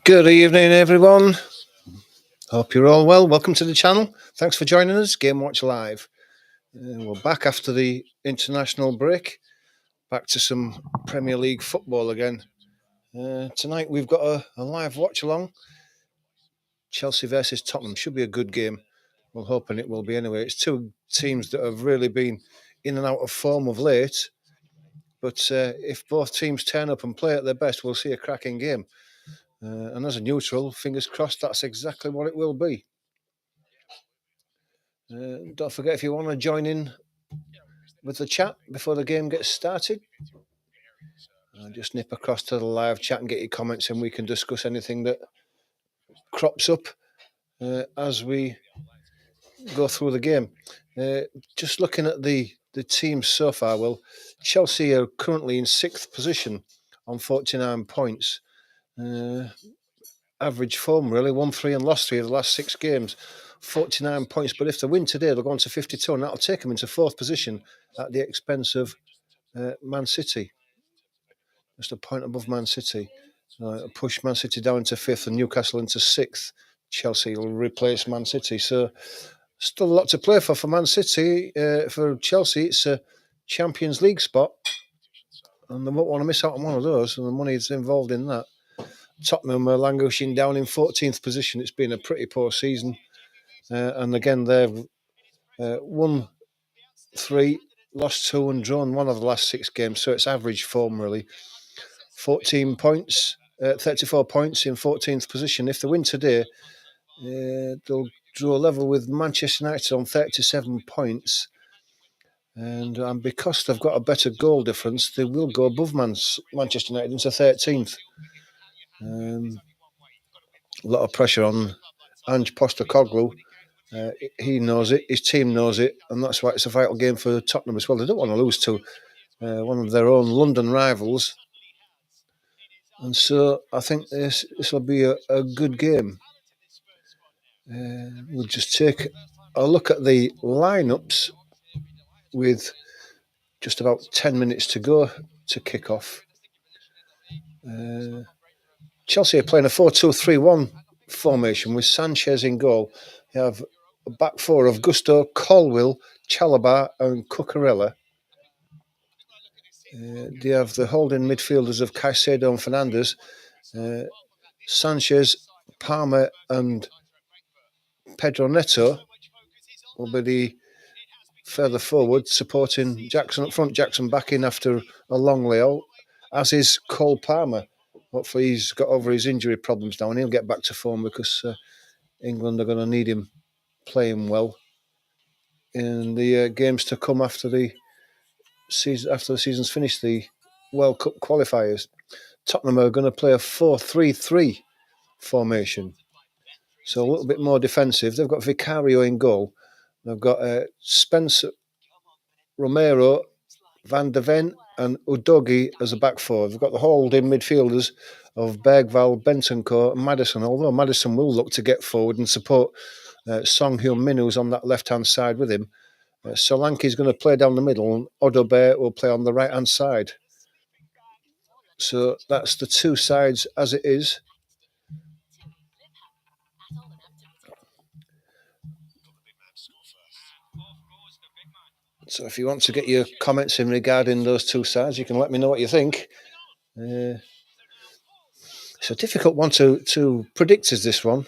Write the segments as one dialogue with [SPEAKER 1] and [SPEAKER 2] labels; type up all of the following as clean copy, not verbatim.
[SPEAKER 1] Good evening, everyone. Hope you're all well. Welcome to the channel. Thanks for joining us, Game Watch Live. We're back after the international break, back to some Premier League football again. Tonight we've got a live watch along. Chelsea versus Tottenham. Should be a good game. We're hoping it will be anyway. It's two teams that have really been in and out of form of late. But if both teams turn up and play at their best, we'll see a cracking game. And as a neutral, fingers crossed, that's exactly what it will be. Don't forget, if you want to join in with the chat before the game gets started, just nip across to the live chat and get your comments, and we can discuss anything that crops up as we go through the game. Just looking at the teams so far, well, Chelsea are currently in 6th position on 49 points. Average form, really, won 3 and lost 3 of the last 6 games. 49 points, but if they win today, they'll go on to 52, and that'll take them into 4th position at the expense of Man City. Just a point above Man City. Push Man City down into 5th and Newcastle into 6th. Chelsea will replace Man City. So still a lot to play for Man City. For Chelsea, it's a Champions League spot, and they won't want to miss out on one of those, and the money is involved in that. Tottenham are languishing down in 14th position. It's been a pretty poor season. And again, they've won 3, lost 2 and drawn 1 of the last 6 games. So it's average form, really. 14 points, 34 points in 14th position. If they win today, they'll draw level with Manchester United on 37 points. And because they've got a better goal difference, they will go above Manchester United into 13th. A lot of pressure on Ange Postecoglou. He knows it, his team knows it, and that's why it's a vital game for Tottenham as well. They don't want to lose to one of their own London rivals. And so I think this will be a good game. We'll just take a look at the lineups with just about 10 minutes to go to kick off. Chelsea are playing a 4-2-3-1 formation with Sanchez in goal. They have a back four of Gusto, Colwill, Chalobah and Cucurella. They have the holding midfielders of Caicedo and Fernandes. Sanchez, Palmer and Pedro Neto will be the further forward, supporting Jackson up front. Jackson back in after a long layout, as is Cole Palmer. Hopefully he's got over his injury problems now and he'll get back to form, because England are going to need him playing well in the games to come after the season's finished, the World Cup qualifiers. Tottenham are going to play a 4-3-3 formation, so a little bit more defensive. They've got Vicario in goal. They've got Spencer, Romero, Van de Ven and Udogie as a back four. They've got the holding midfielders of Bergvall, Bentancur and Maddison, although Maddison will look to get forward and support Song Heung-min, who's on that left-hand side with him. Solanke's going to play down the middle and Odobert will play on the right-hand side. So that's the two sides as it is. So if you want to get your comments in regarding those two sides, you can let me know what you think. It's a difficult one to predict, is this one.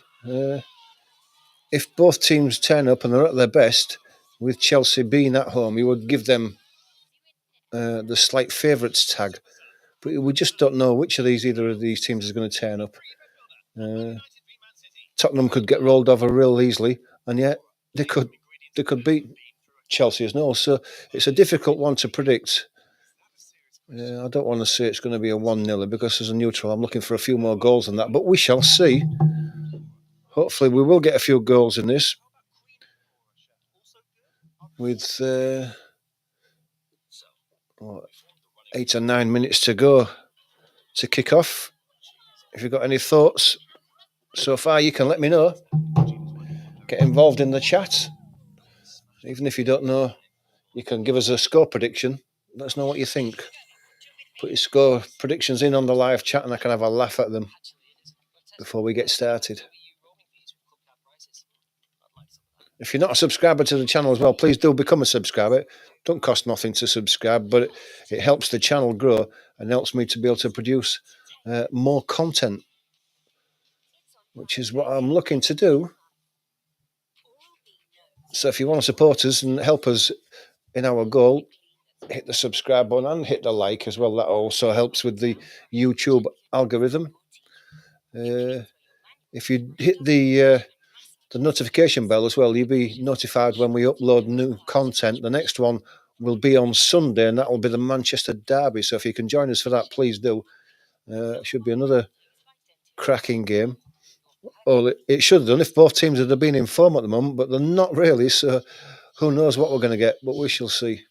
[SPEAKER 1] If both teams turn up and they're at their best, with Chelsea being at home, you would give them the slight favourites tag. But we just don't know which of either of these teams is going to turn up. Tottenham could get rolled over real easily, and yet they could beat Chelsea as well. So it's a difficult one to predict. I don't want to say it's going to be a 1-0 because as a neutral, I'm looking for a few more goals than that. But we shall see. Hopefully, we will get a few goals in this. With 8 or 9 minutes to go to kick off. If you've got any thoughts so far, you can let me know. Get involved in the chat. Even if you don't know, you can give us a score prediction. Let us know what you think. put your score predictions in on the live chat and I can have a laugh at them before we get started. If you're not a subscriber to the channel as well, please do become a subscriber. It don't cost nothing to subscribe, but it helps the channel grow and helps me to be able to produce more content, which is what I'm looking to do. So if you want to support us and help us in our goal, hit the subscribe button and hit the like as well. That also helps with the YouTube algorithm. If you hit the notification bell as well, you'll be notified when we upload new content. The next one will be on Sunday, and that will be the Manchester Derby. So if you can join us for that, please do. It should be another cracking game. Well, it should have done if both teams had been in form at the moment, but they're not really. So who knows what we're going to get, but we shall see.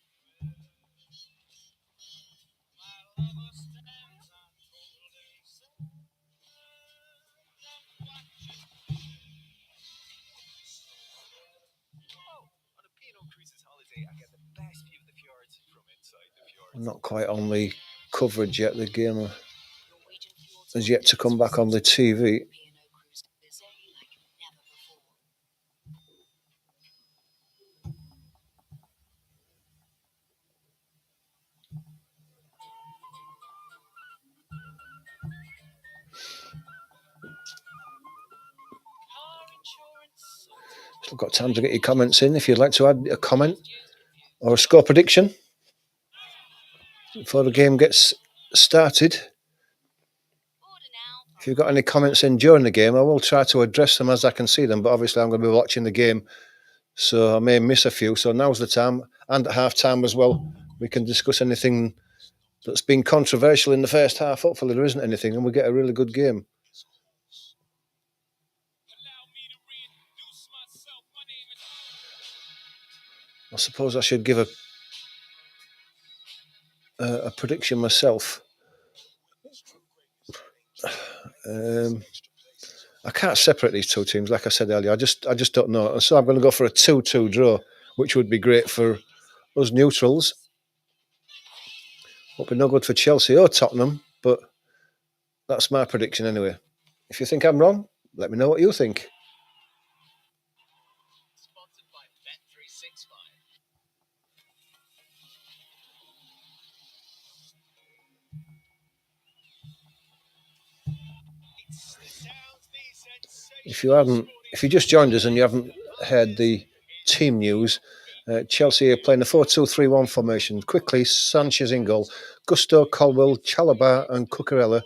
[SPEAKER 1] I'm not quite on the coverage yet. The game has yet to come back on the TV. Still got time to get your comments in if you'd like to add a comment or a score prediction before the game gets started. If you've got any comments in during the game, I will try to address them as I can see them, but obviously I'm going to be watching the game, so I may miss a few. So now's the time, and at half time as well, we can discuss anything that's been controversial in the first half. Hopefully there isn't anything and we get a really good game. I suppose I should give a prediction myself. I can't separate these two teams, like I said earlier. I just don't know. So I'm going to go for a 2-2 draw, which would be great for us neutrals. Would be no good for Chelsea or Tottenham, but that's my prediction anyway. If you think I'm wrong, let me know what you think. If you just joined us and you haven't heard the team news, Chelsea are playing a 4-2-3-1 formation. Quickly, Sanchez in goal, Gusto, Colwell, Chalobah and Cucurella.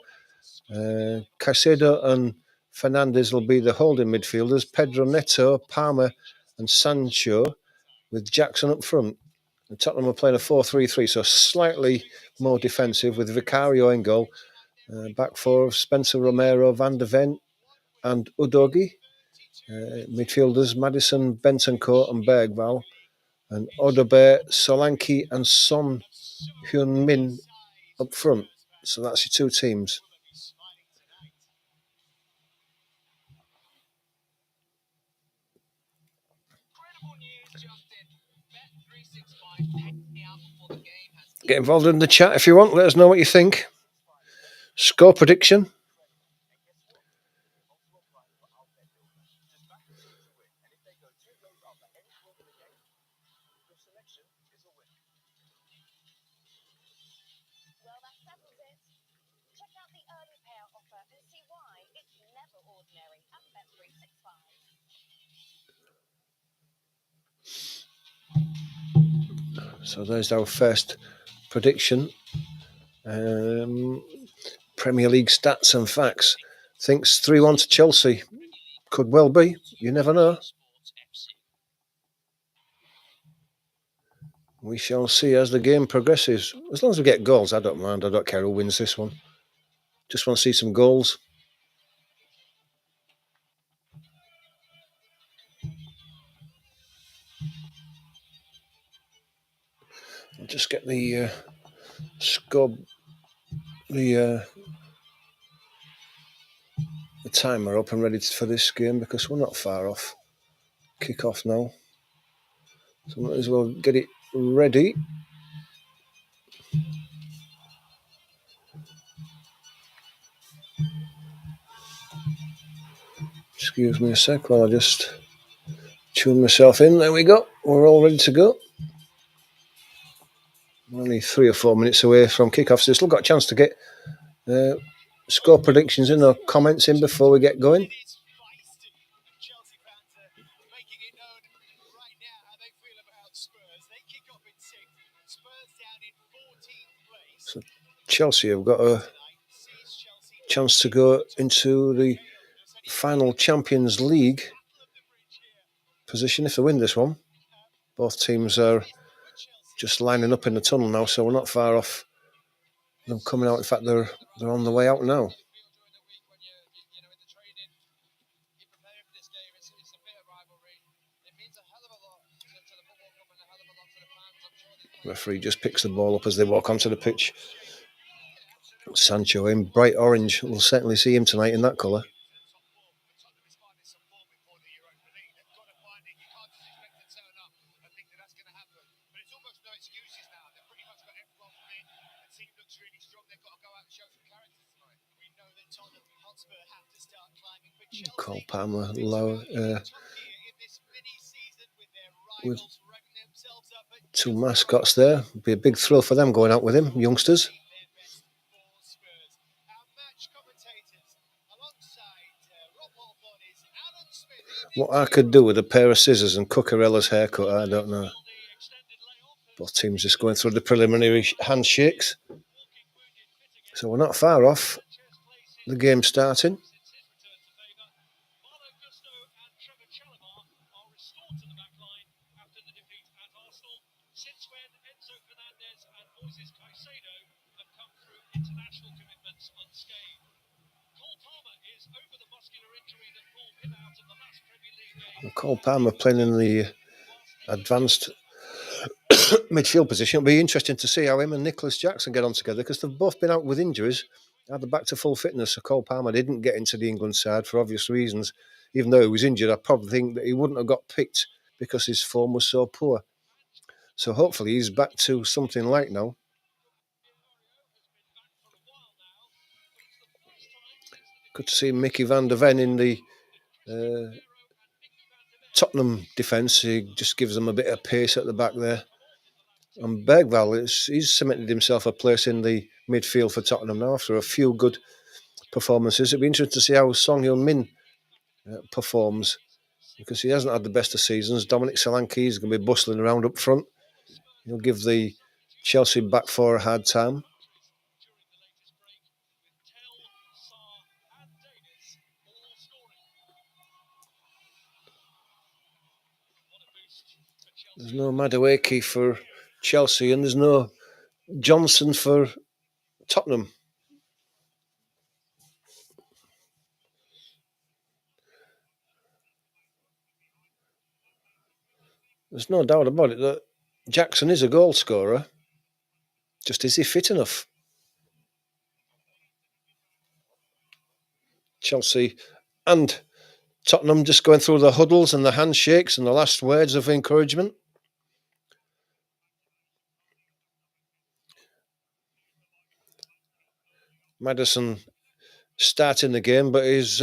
[SPEAKER 1] Caicedo and Fernandes will be the holding midfielders. Pedro Neto, Palmer and Sancho with Jackson up front. And Tottenham are playing a 4-3-3, so slightly more defensive with Vicario in goal. Back four, Spencer Romero, Van de Ven and Udogi. Midfielders, Madison, Bentancur and Bergvall. And Odobe, Solanke and Son Heung-min up front. So that's your two teams. Get involved in the chat if you want. Let us know what you think. Score prediction. So there's our first prediction. Premier League stats and facts. Thinks 3-1 to Chelsea. Could well be. You never know. We shall see as the game progresses. As long as we get goals, I don't mind. I don't care who wins this one. Just want to see some goals. I'll just get the score, the timer up and ready for this game because we're not far off. Kick off now. So might as well get it ready. Excuse me a sec while I just tune myself in. There we go. We're all ready to go. We're only 3 or 4 minutes away from kick-off, so still got a chance to get score predictions in or comments in before we get going. So Chelsea have got a chance to go into the final Champions League position if they win this one. Both teams are just lining up in the tunnel now, so we're not far off them coming out. In fact, they're on the way out now. Referee just picks the ball up as they walk onto the pitch. Sancho in bright orange. We'll certainly see him tonight in that colour. Cole Palmer low, with 2 mascots there. It'd be a big thrill for them going out with him, youngsters. What I could do with a pair of scissors and Cucurella's haircut, I don't know. Both teams just going through the preliminary handshakes. So we're not far off the game starting. Cole Palmer playing in the advanced midfield position. It'll be interesting to see how him and Nicholas Jackson get on together because they've both been out with injuries. Now they're back to full fitness. So Cole Palmer didn't get into the England side for obvious reasons. Even though he was injured, I probably think that he wouldn't have got picked because his form was so poor. So hopefully he's back to something like now. Good to see Mickey van der Ven in the Tottenham defence. He just gives them a bit of pace at the back there. And Bergvall, he's cemented himself a place in the midfield for Tottenham now after a few good performances. It'll be interesting to see how Song Hyun-min performs because he hasn't had the best of seasons. Dominic Solanke is going to be bustling around up front. He'll give the Chelsea back four a hard time. There's no Madueke for Chelsea and there's no Johnson for Tottenham. There's no doubt about it that Jackson is a goal scorer. Just is he fit enough? Chelsea and Tottenham just going through the huddles and the handshakes and the last words of encouragement. Maddison starting the game, but his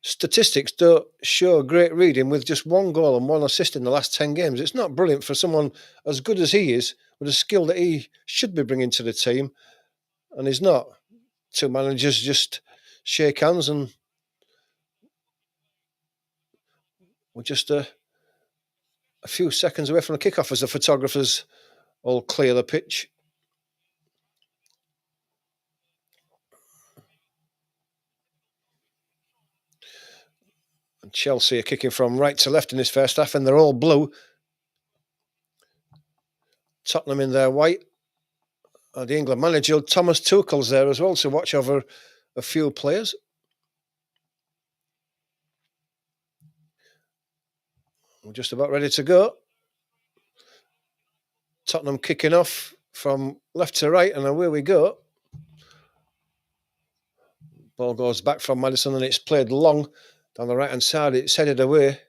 [SPEAKER 1] statistics don't show great reading with just 1 goal and 1 assist in the last 10 games. It's not brilliant for someone as good as he is, with the skill that he should be bringing to the team, and he's not. 2 managers just shake hands and we're just a few seconds away from the kickoff as the photographers all clear the pitch. And Chelsea are kicking from right to left in this first half, and they're all blue. Tottenham in their white. The England manager, Thomas Tuchel's there as well to watch over a few players. We're just about ready to go. Tottenham kicking off from left to right, and away we go. Ball goes back from Maddison, and it's played long down the right-hand side. It's headed away.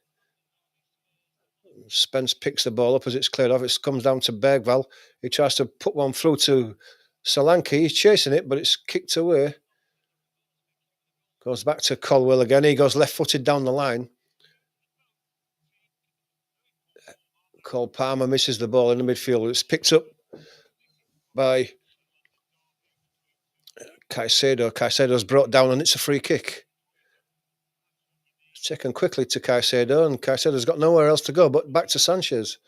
[SPEAKER 1] Spence picks the ball up as it's cleared off. It comes down to Bergvall. He tries to put one through to Solanke. He's chasing it, but it's kicked away. Goes back to Colwell again. He goes left-footed down the line. Cole Palmer misses the ball in the midfield. It's picked up by Caicedo. Caicedo's brought down and it's a free kick. It's taken quickly to Caicedo, and Caicedo's got nowhere else to go but back to Sanchez.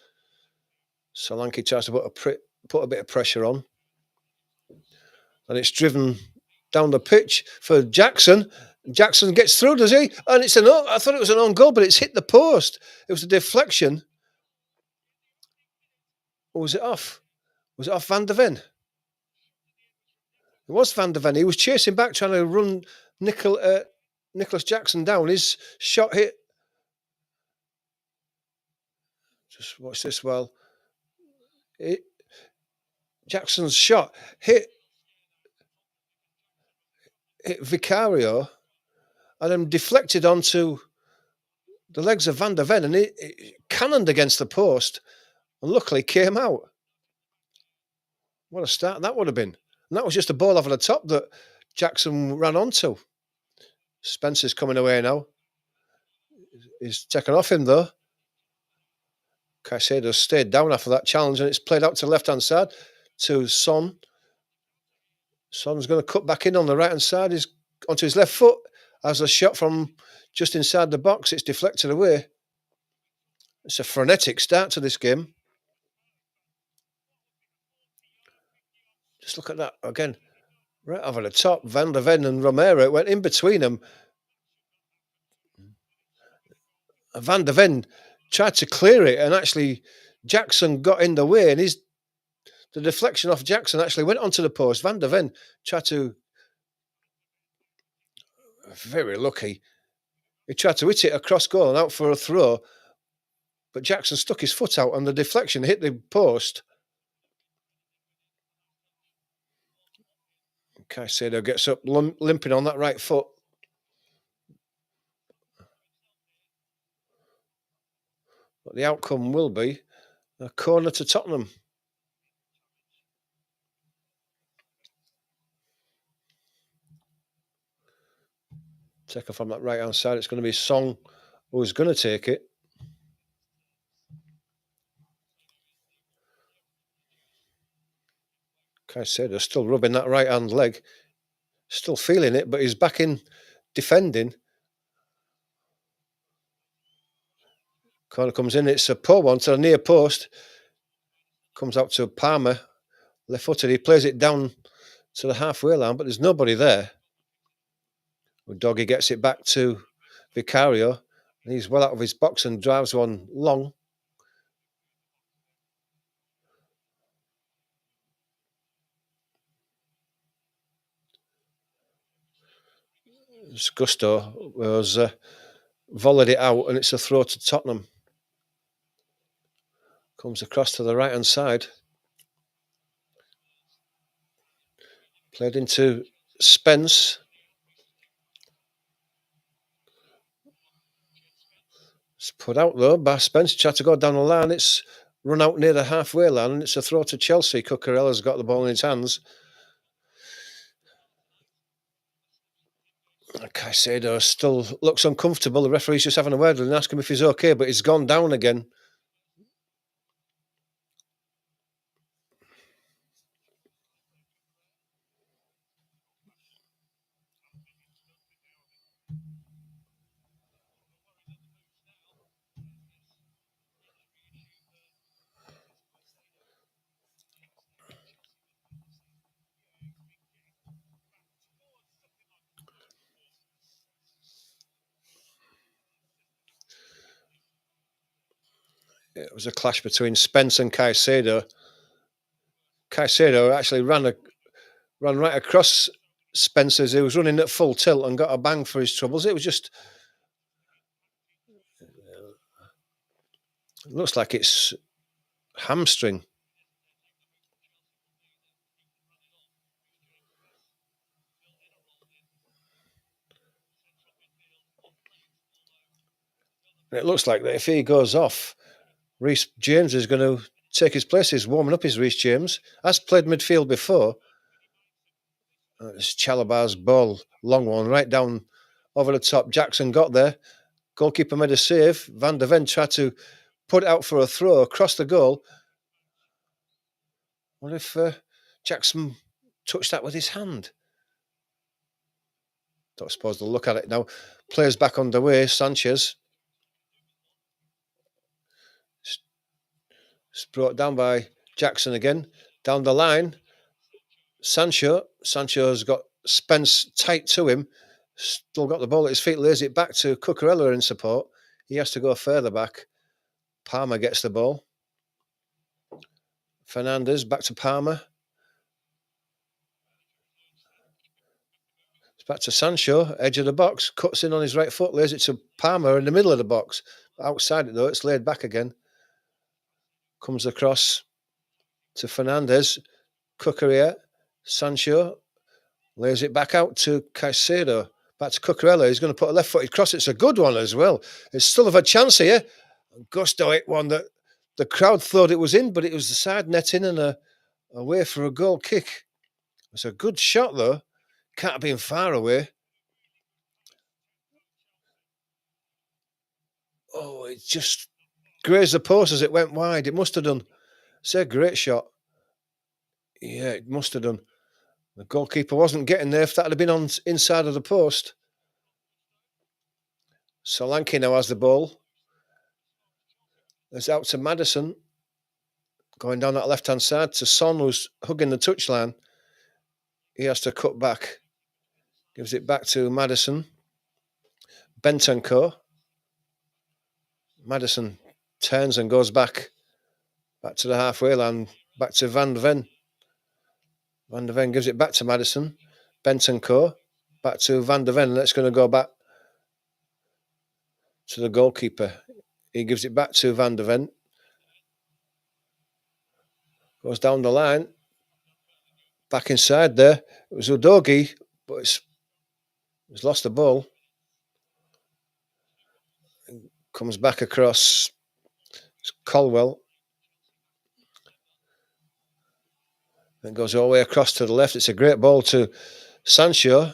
[SPEAKER 1] Solanke tries to put a bit of pressure on. And it's driven down the pitch for Jackson. Jackson gets through, does he? And it's I thought it was an own goal, but it's hit the post. It was a deflection. Or was it off? Was it off Van der Ven? It was Van der Ven. He was chasing back, trying to run Nicholas Jackson down. His shot hit. Just watch this well. Jackson's shot hit Vicario and then deflected onto the legs of Van der Ven, and it cannoned against the post and luckily came out. What a start that would have been. And that was just a ball over the top that Jackson ran onto. Spencer's coming away now. He's taken off him though. Caicedo stayed down after that challenge, and it's played out to the left-hand side to Son. Son's going to cut back in on the right-hand side. He's onto his left foot. As a shot from just inside the box, it's deflected away. It's a frenetic start to this game. Just look at that again. Right over the top, Van der Ven and Romero. It went in between them. Van der Ven tried to clear it, and actually Jackson got in the way, and the deflection off Jackson actually went onto the post. Van der Ven tried to, very lucky, he tried to hit it across goal and out for a throw, but Jackson stuck his foot out and the deflection hit the post. Caicedo gets up limping on that right foot. But the outcome will be a corner to Tottenham. Taken from that right-hand side. It's going to be Song who's going to take it. Caicedo still rubbing that right-hand leg. Still feeling it, but he's back in defending. Corner comes in. It's a poor one to the near post. Comes out to Palmer. Left-footed. He plays it down to the halfway line, but there's nobody there. Doggy gets it back to Vicario. He's well out of his box and drives one long. Gusto was volleyed it out, and it's a throw to Tottenham. Comes across to the right-hand side. Played into Spence. It's put out though by Spence. Tried to go down the line. It's run out near the halfway line, and it's a throw to Chelsea. Cucurella's got the ball in his hands. Caicedo still looks uncomfortable. The referee's just having a word and asking him if he's okay, but he's gone down again. It was a clash between Spence and Caicedo. Caicedo actually ran right across Spence as he was running at full tilt and got a bang for his troubles. It was just... It looks like it's hamstring. It looks like that if he goes off, Reece James is going to take his place. He's warming up his Reece James. Has played midfield before. It's Chalabar's ball, long one, right down over the top. Jackson got there. Goalkeeper made a save. Van der Ven tried to put it out for a throw across the goal. What if Jackson touched that with his hand? Don't suppose they'll look at it now. Players back underway. Sanchez. It's brought down by Jackson again. Down the line. Sancho's got Spence tight to him. Still got the ball at his feet. Lays it back to Cucurella in support. He has to go further back. Palmer gets the ball. Fernandez back to Palmer. It's back to Sancho, edge of the box. Cuts in on his right foot. Lays it to Palmer in the middle of the box. Outside it though, it's laid back again. Comes across to Fernandez. Cucurella. Sancho. Lays it back out to Caicedo. Back to Cucurella. He's going to put a left-footed cross. It's a good one as well. It's still of a chance here. Gusto hit one that the crowd thought it was in, but it was the side netting and a way for a goal kick. It's a good shot though. Can't have been far away. Oh, it just grazed the post as it went wide. It must have done. It's a great shot. Yeah, it must have done. The goalkeeper wasn't getting there if that had been on inside of the post. Solanke now has the ball. It's out to Maddison. Going down that left-hand side to Son, who's hugging the touchline. He has to cut back. Gives it back to Maddison. Bentancur. Maddison turns and goes back to the halfway line, back to Van der Ven. Van der Ven gives it back to Maddison. Bentancur. Back to Van der Ven. That's going to go back to the goalkeeper. He gives it back to Van der Ven. Goes down the line. Back inside there. It was Udogi, but he's lost the ball. Comes back across. It's Colwell. Then goes all the way across to the left. It's a great ball to Sancho.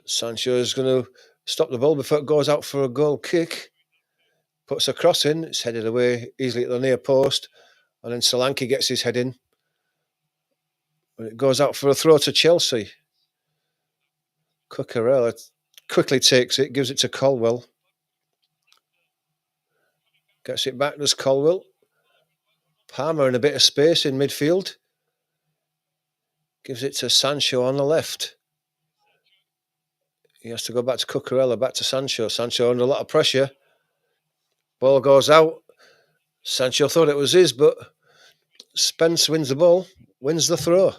[SPEAKER 1] Sancho is going to stop the ball before it goes out for a goal kick. Puts a cross in. It's headed away easily at the near post. And then Solanke gets his head in. But it goes out for a throw to Chelsea. Cucurella quickly takes it, gives it to Colwell. Gets it back, does Colwell. Palmer in a bit of space in midfield. Gives it to Sancho on the left. He has to go back to Cucurella, back to Sancho. Sancho under a lot of pressure. Ball goes out. Sancho thought it was his, but Spence wins the ball, wins the throw.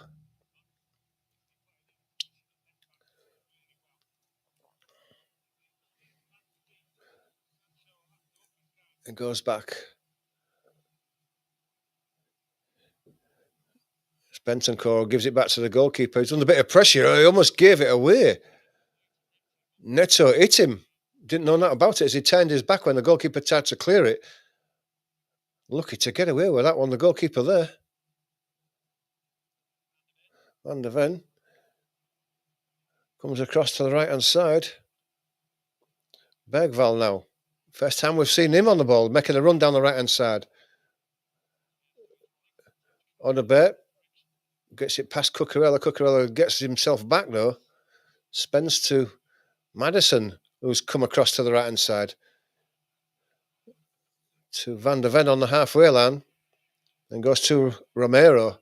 [SPEAKER 1] It goes back. Bentancur gives it back to the goalkeeper. He's under a bit of pressure. He almost gave it away. Neto hit him. Didn't know nothing about it as he turned his back when the goalkeeper tried to clear it. Lucky to get away with that one, the goalkeeper there. Van der Ven comes across to the right-hand side. Bergvall now. First time we've seen him on the ball, making a run down the right-hand side. Odobert gets it past Cucurella. Cucurella gets himself back though. Spence to Maddison, who's come across to the right-hand side. To Van der Ven on the halfway line. And goes to Romero.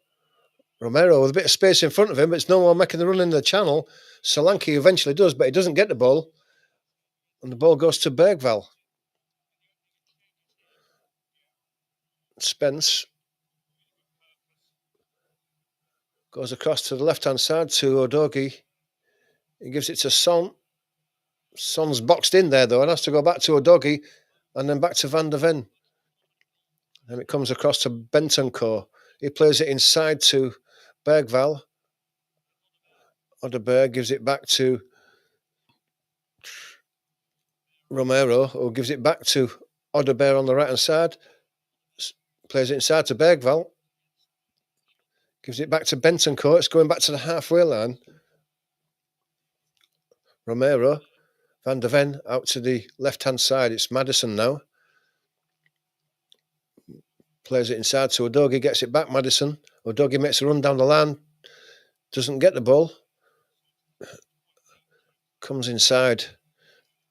[SPEAKER 1] Romero with a bit of space in front of him, but it's no more making the run in the channel. Solanke eventually does, but he doesn't get the ball. And the ball goes to Bergvall. Spence goes across to the left-hand side to Udogi. He gives it to Son. Son's boxed in there, though, and has to go back to Udogi and then back to Van der Ven. And it comes across to Bentancur. He plays it inside to Bergvall. Odobert gives it back to Romero, who gives it back to Odobert on the right-hand side. Plays it inside to Bergvall. Gives it back to Bentancur. It's going back to the halfway line. Romero. Van der Ven out to the left-hand side. It's Maddison now. Plays it inside to Udogie, gets it back, Maddison. Udogie makes a run down the line. Doesn't get the ball. Comes inside.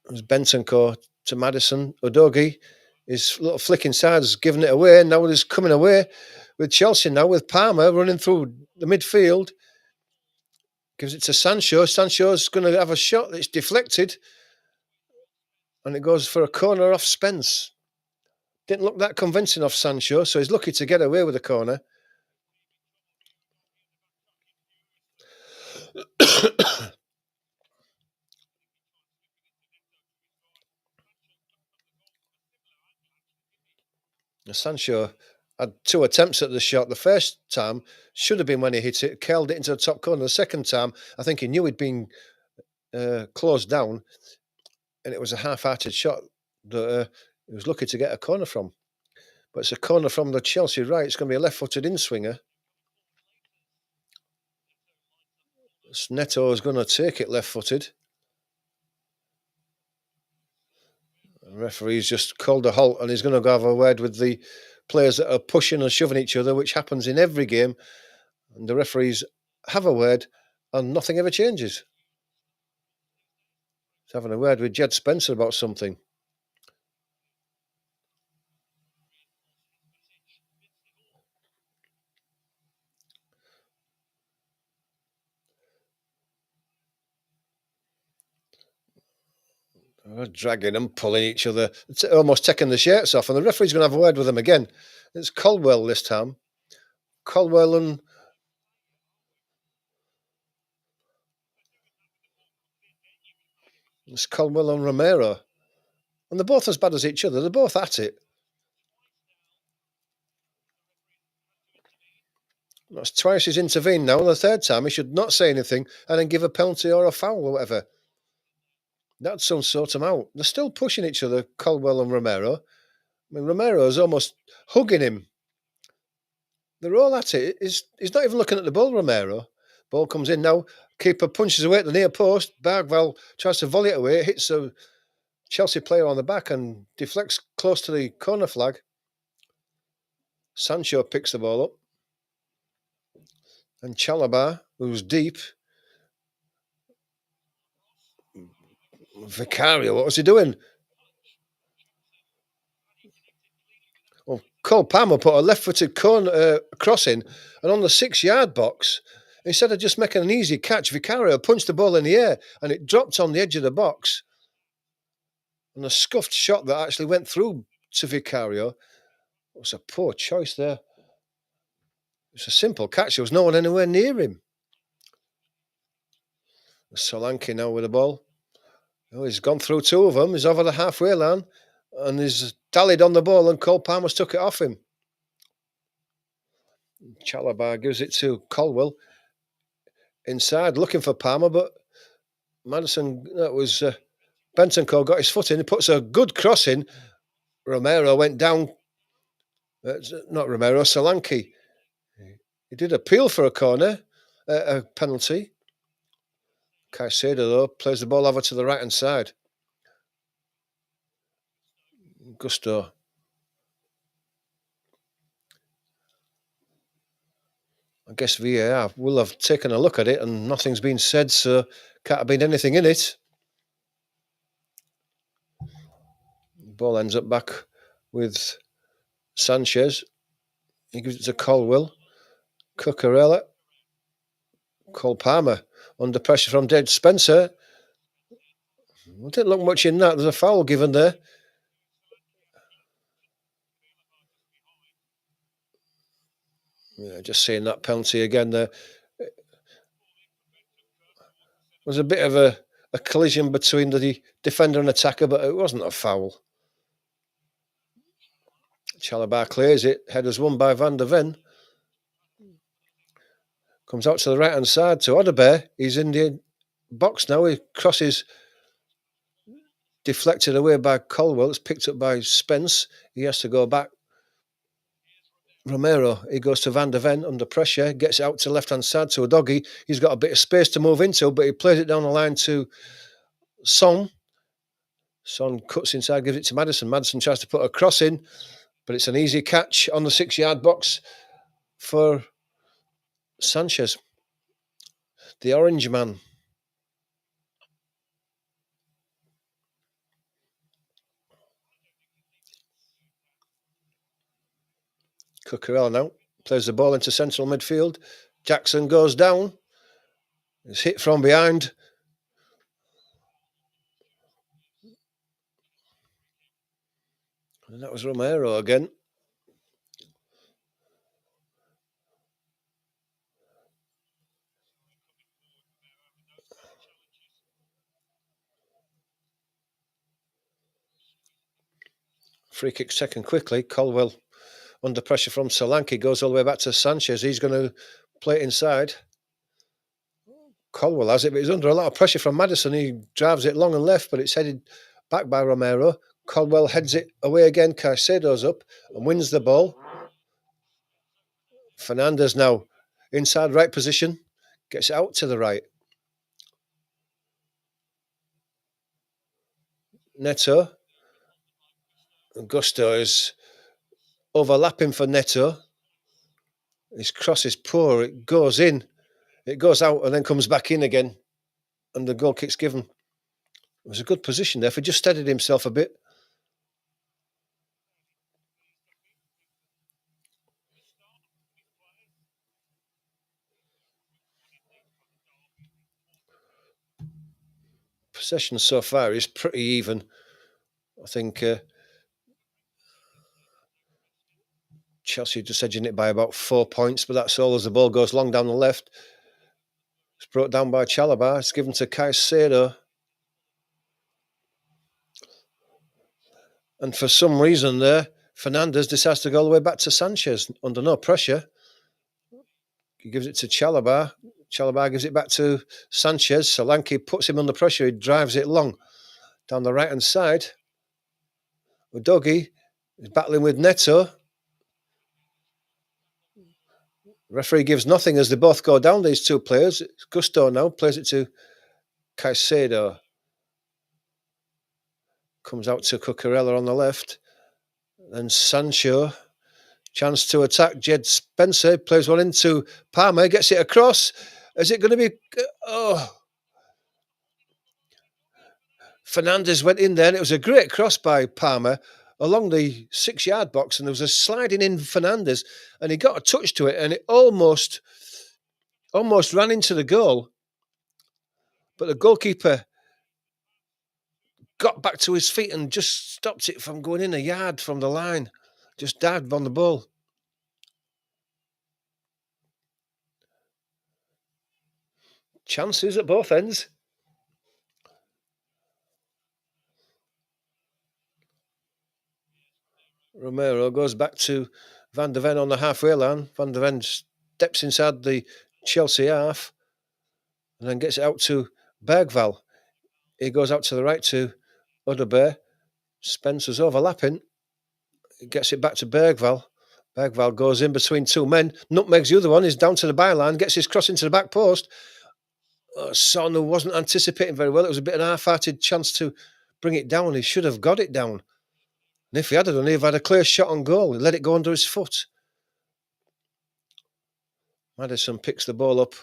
[SPEAKER 1] It's Bentancur to Maddison. Udogie, his little flick inside has given it away. Now he's coming away with Chelsea now, with Palmer running through the midfield. Gives it to Sancho. Sancho's going to have a shot that's deflected. And it goes for a corner off Spence. Didn't look that convincing off Sancho, so he's lucky to get away with a corner. Sancho had 2 attempts at the shot. The first time should have been when he hit it, curled it into the top corner. The second time, I think he knew he'd been closed down, and it was a half-hearted shot that he was lucky to get a corner from. But it's a corner from the Chelsea right. It's going to be a left-footed in-swinger. Neto is going to take it left-footed. The referee's just called a halt, and he's going to go have a word with the players that are pushing and shoving each other, which happens in every game. And the referees have a word, and nothing ever changes. He's having a word with Jed Spencer about something. Dragging and pulling each other, almost taking the shirts off, and the referee's going to have a word with them again. It's Caldwell this time. Caldwell and Romero. And they're both as bad as each other. They're both at it. That's twice he's intervened now, and the third time he should not say anything and then give a penalty or a foul or whatever. That'd sort them out. They're still pushing each other, Caldwell and Romero. I mean, Romero's almost hugging him. They're all at it. He's not even looking at the ball, Romero. Ball comes in now. Keeper punches away at the near post. Bergvall tries to volley it away. It hits a Chelsea player on the back and deflects close to the corner flag. Sancho picks the ball up. And Chalobah, who's deep. Vicario, what was he doing? Well, Cole Palmer put a left-footed cross in, and on the 6-yard box, instead of just making an easy catch, Vicario punched the ball in the air, and it dropped on the edge of the box. And a scuffed shot that actually went through to Vicario. It was a poor choice there. It's a simple catch. There was no one anywhere near him. Solanke now with the ball. Oh, he's gone through 2 of them. He's over the halfway line, and he's dallied on the ball, and Cole Palmer's took it off him. Chalobah gives it to Caldwell. Inside, looking for Palmer, but Maddison, that was Bentancur got his foot in. He puts a good cross in. Romero went down. Not Romero, Solanke. He did appeal for a corner, a penalty. Caicedo, though, plays the ball over to the right-hand side. Gusto. I guess VAR will have taken a look at it, and nothing's been said, so can't have been anything in it. The ball ends up back with Sanchez. He gives it to Caldwell. Cucurella. Cole Palmer under pressure from Jed Spencer. Didn't look much in that. There's a foul given there. Yeah, just seeing that penalty again there. It was a bit of a collision between the defender and attacker, but it wasn't a foul. Chalobah clears it. Header's won by Van der Ven. Comes out to the right-hand side to Odebear. He's in the box now. He crosses, deflected away by Caldwell. It's picked up by Spence. He has to go back. Romero, he goes to Van der Ven under pressure, gets it out to left-hand side to Udogie. He's got a bit of space to move into, but he plays it down the line to Son cuts inside, gives it to Maddison. Maddison tries to put a cross in, but it's an easy catch on the 6-yard box for Sanchez, the orange man. Cucurella now plays the ball into central midfield. Jackson goes down. It's hit from behind. And that was Romero again. Free kick taken quickly. Colwell under pressure from Solanke goes all the way back to Sanchez. He's going to play it inside. Colwell has it, but he's under a lot of pressure from Maddison. He drives it long and left, but it's headed back by Romero. Colwell heads it away again. Caicedo's up and wins the ball. Fernandez now inside right position. Gets it out to the right. Neto. Gusto is overlapping for Neto. His cross is poor. It goes in. It goes out and then comes back in again. And the goal kick's given. It was a good position there. If he just steadied himself a bit. Possession so far is pretty even. I think Chelsea just edging it by about 4 points, but that's all as the ball goes long down the left. It's brought down by Chalobah. It's given to Caicedo. And for some reason there, Fernandez decides to go all the way back to Sanchez under no pressure. He gives it to Chalobah. Chalobah gives it back to Sanchez. Solanke puts him under pressure. He drives it long down the right-hand side. Udogie is battling with Neto. Referee gives nothing as they both go down, these two players. Gusto now plays it to Caicedo. Comes out to Cucurella on the left. Then Sancho. Chance to attack. Jed Spencer plays one into Palmer. Gets it across. Is it going to be... Oh. Fernandez went in there and it was a great cross by Palmer along the 6-yard box, and there was a sliding in Fernandez and he got a touch to it and it almost ran into the goal, but the goalkeeper got back to his feet and just stopped it from going in a yard from the line. Just dived on the ball. Chances at both ends. Romero goes back to Van der Ven on the halfway line. Van der Ven steps inside the Chelsea half and then gets it out to Bergvall. He goes out to the right to Udderbear. Spencer's overlapping. He gets it back to Bergvall. Bergvall goes in between two men. Nutmegs the other one. He's down to the byline. Gets his cross into the back post. Son, who wasn't anticipating very well. It was a bit of an half-hearted chance to bring it down. He should have got it down. And if he had done, he'd have had a clear shot on goal. He let it go under his foot. Maddison picks the ball up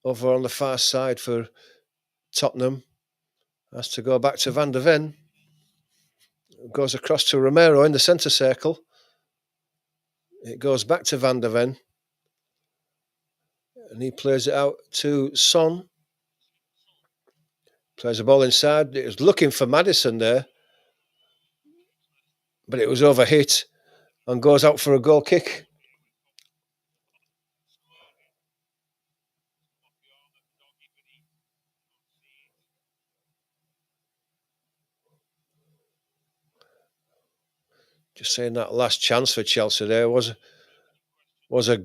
[SPEAKER 1] over on the far side for Tottenham. Has to go back to Van der Ven. Goes across to Romero in the centre circle. It goes back to Van der Ven. And he plays it out to Son. Plays the ball inside. It was looking for Maddison there. But it was overhit and goes out for a goal kick. Just saying, that last chance for Chelsea there was a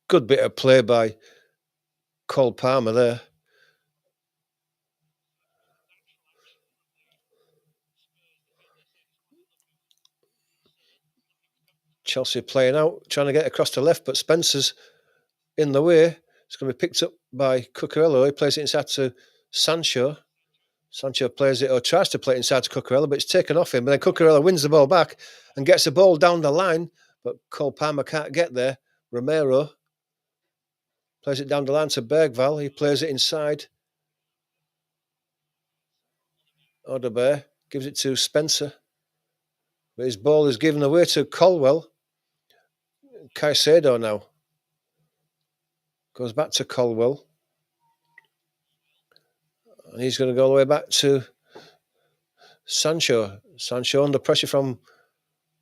[SPEAKER 1] good bit of play by Cole Palmer there. Chelsea playing out, trying to get across to left, but Spencer's in the way. It's going to be picked up by Cucurella. He plays it inside to Sancho. Sancho plays it or tries to play it inside to Cucurella, but it's taken off him. But then Cucurella wins the ball back and gets the ball down the line, but Cole Palmer can't get there. Romero plays it down the line to Bergval. He plays it inside. Odebear gives it to Spencer. But his ball is given away to Colwell. Caicedo now. Goes back to Colwell. And he's going to go all the way back to Sancho. Sancho under pressure from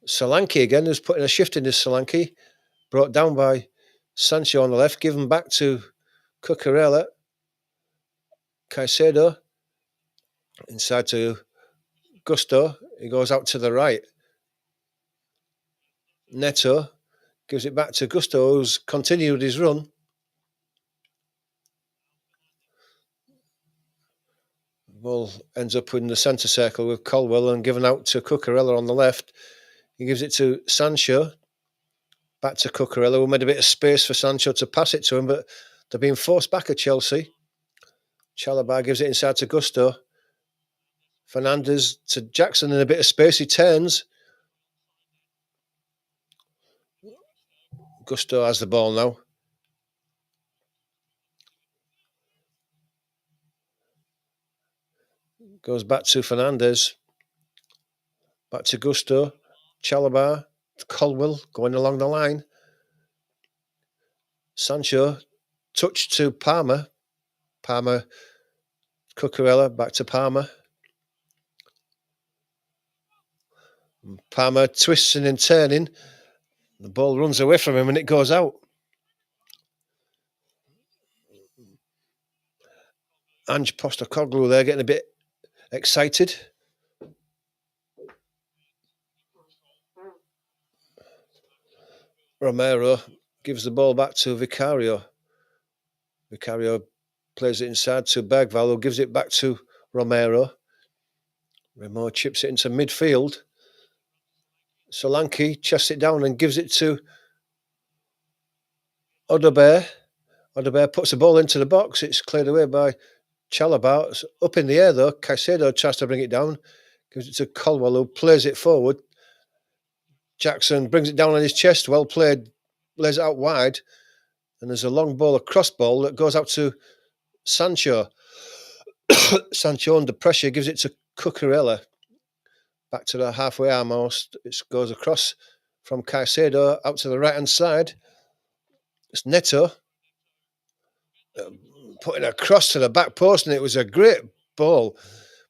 [SPEAKER 1] Solanke again, who's putting a shift in this Solanke. Brought down by Sancho on the left, given back to Cucurella. Caicedo. Inside to Gusto. He goes out to the right. Neto gives it back to Gusto, who's continued his run. Ball ends up in the centre circle with Colwell and given out to Cucurella on the left. He gives it to Sancho. Back to Cucurella, who made a bit of space for Sancho to pass it to him, but they're being forced back at Chelsea. Chalobah gives it inside to Gusto. Fernandez to Jackson in a bit of space. He turns. Gusto has the ball now. Goes back to Fernandez. Back to Gusto. Chalobah. Colwell going along the line. Sancho. Touch to Palmer. Palmer. Cucurella. Back to Palmer. Palmer twisting and turning. The ball runs away from him and it goes out. Ange Postecoglou there getting a bit excited. Romero gives the ball back to Vicario. Vicario plays it inside to Bergval, who gives it back to Romero. Romero chips it into midfield. Solanke chests it down and gives it to Odebear. Odebear puts the ball into the box. It's cleared away by Chalobah. It's up in the air though. Caicedo tries to bring it down. Gives it to Colwell, who plays it forward. Jackson brings it down on his chest. Well played. Lays it out wide. And there's a long ball, a cross ball that goes out to Sancho. Sancho under pressure gives it to Cucurella. Back to the halfway almost. It goes across from Caicedo out to the right-hand side. It's Neto putting a cross to the back post, and it was a great ball.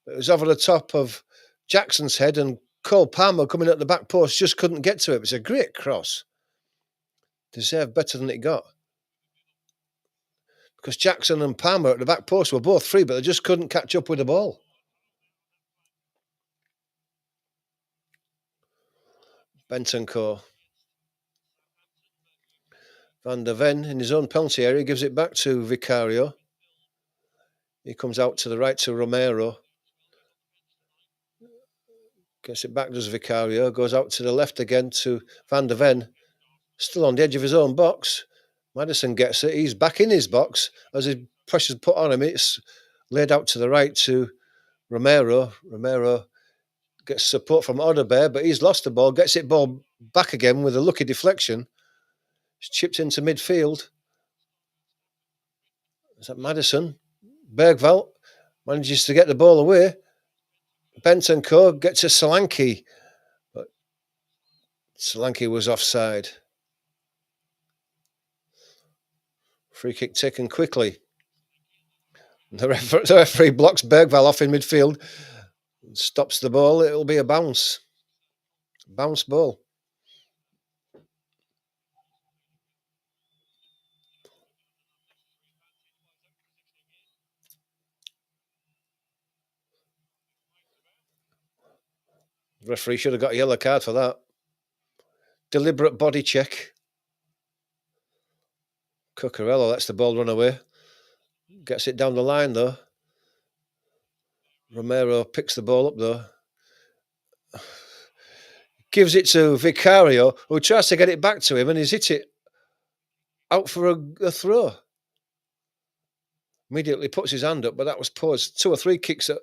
[SPEAKER 1] It was over the top of Jackson's head, and Cole Palmer coming at the back post just couldn't get to it. It was a great cross. Deserved better than it got. Because Jackson and Palmer at the back post were both free, but they just couldn't catch up with the ball. Bentancur. Van der Ven in his own penalty area gives it back to Vicario. He comes out to the right to Romero. Gets it back, does Vicario. Goes out to the left again to Van der Ven. Still on the edge of his own box. Maddison gets it. He's back in his box. As his pressure's put on him, it's laid out to the right to Romero. Romero gets support from Odebear, but he's lost the ball. Gets it ball back again with a lucky deflection. It's chipped into midfield. Is that Maddison? Bergval manages to get the ball away. Bentancur gets to Solanke, but Solanke was offside. Free kick taken quickly. The referee blocks Bergval off in midfield, stops the ball. It'll be a bounce. Bounce ball. The referee should have got a yellow card for that. Deliberate body check. Cucurella lets the ball run away. Gets it down the line though. Romero picks the ball up though. Gives it to Vicario, who tries to get it back to him, and he's hit it out for a throw. Immediately puts his hand up, but that was poor. It's 2 or 3 kicks that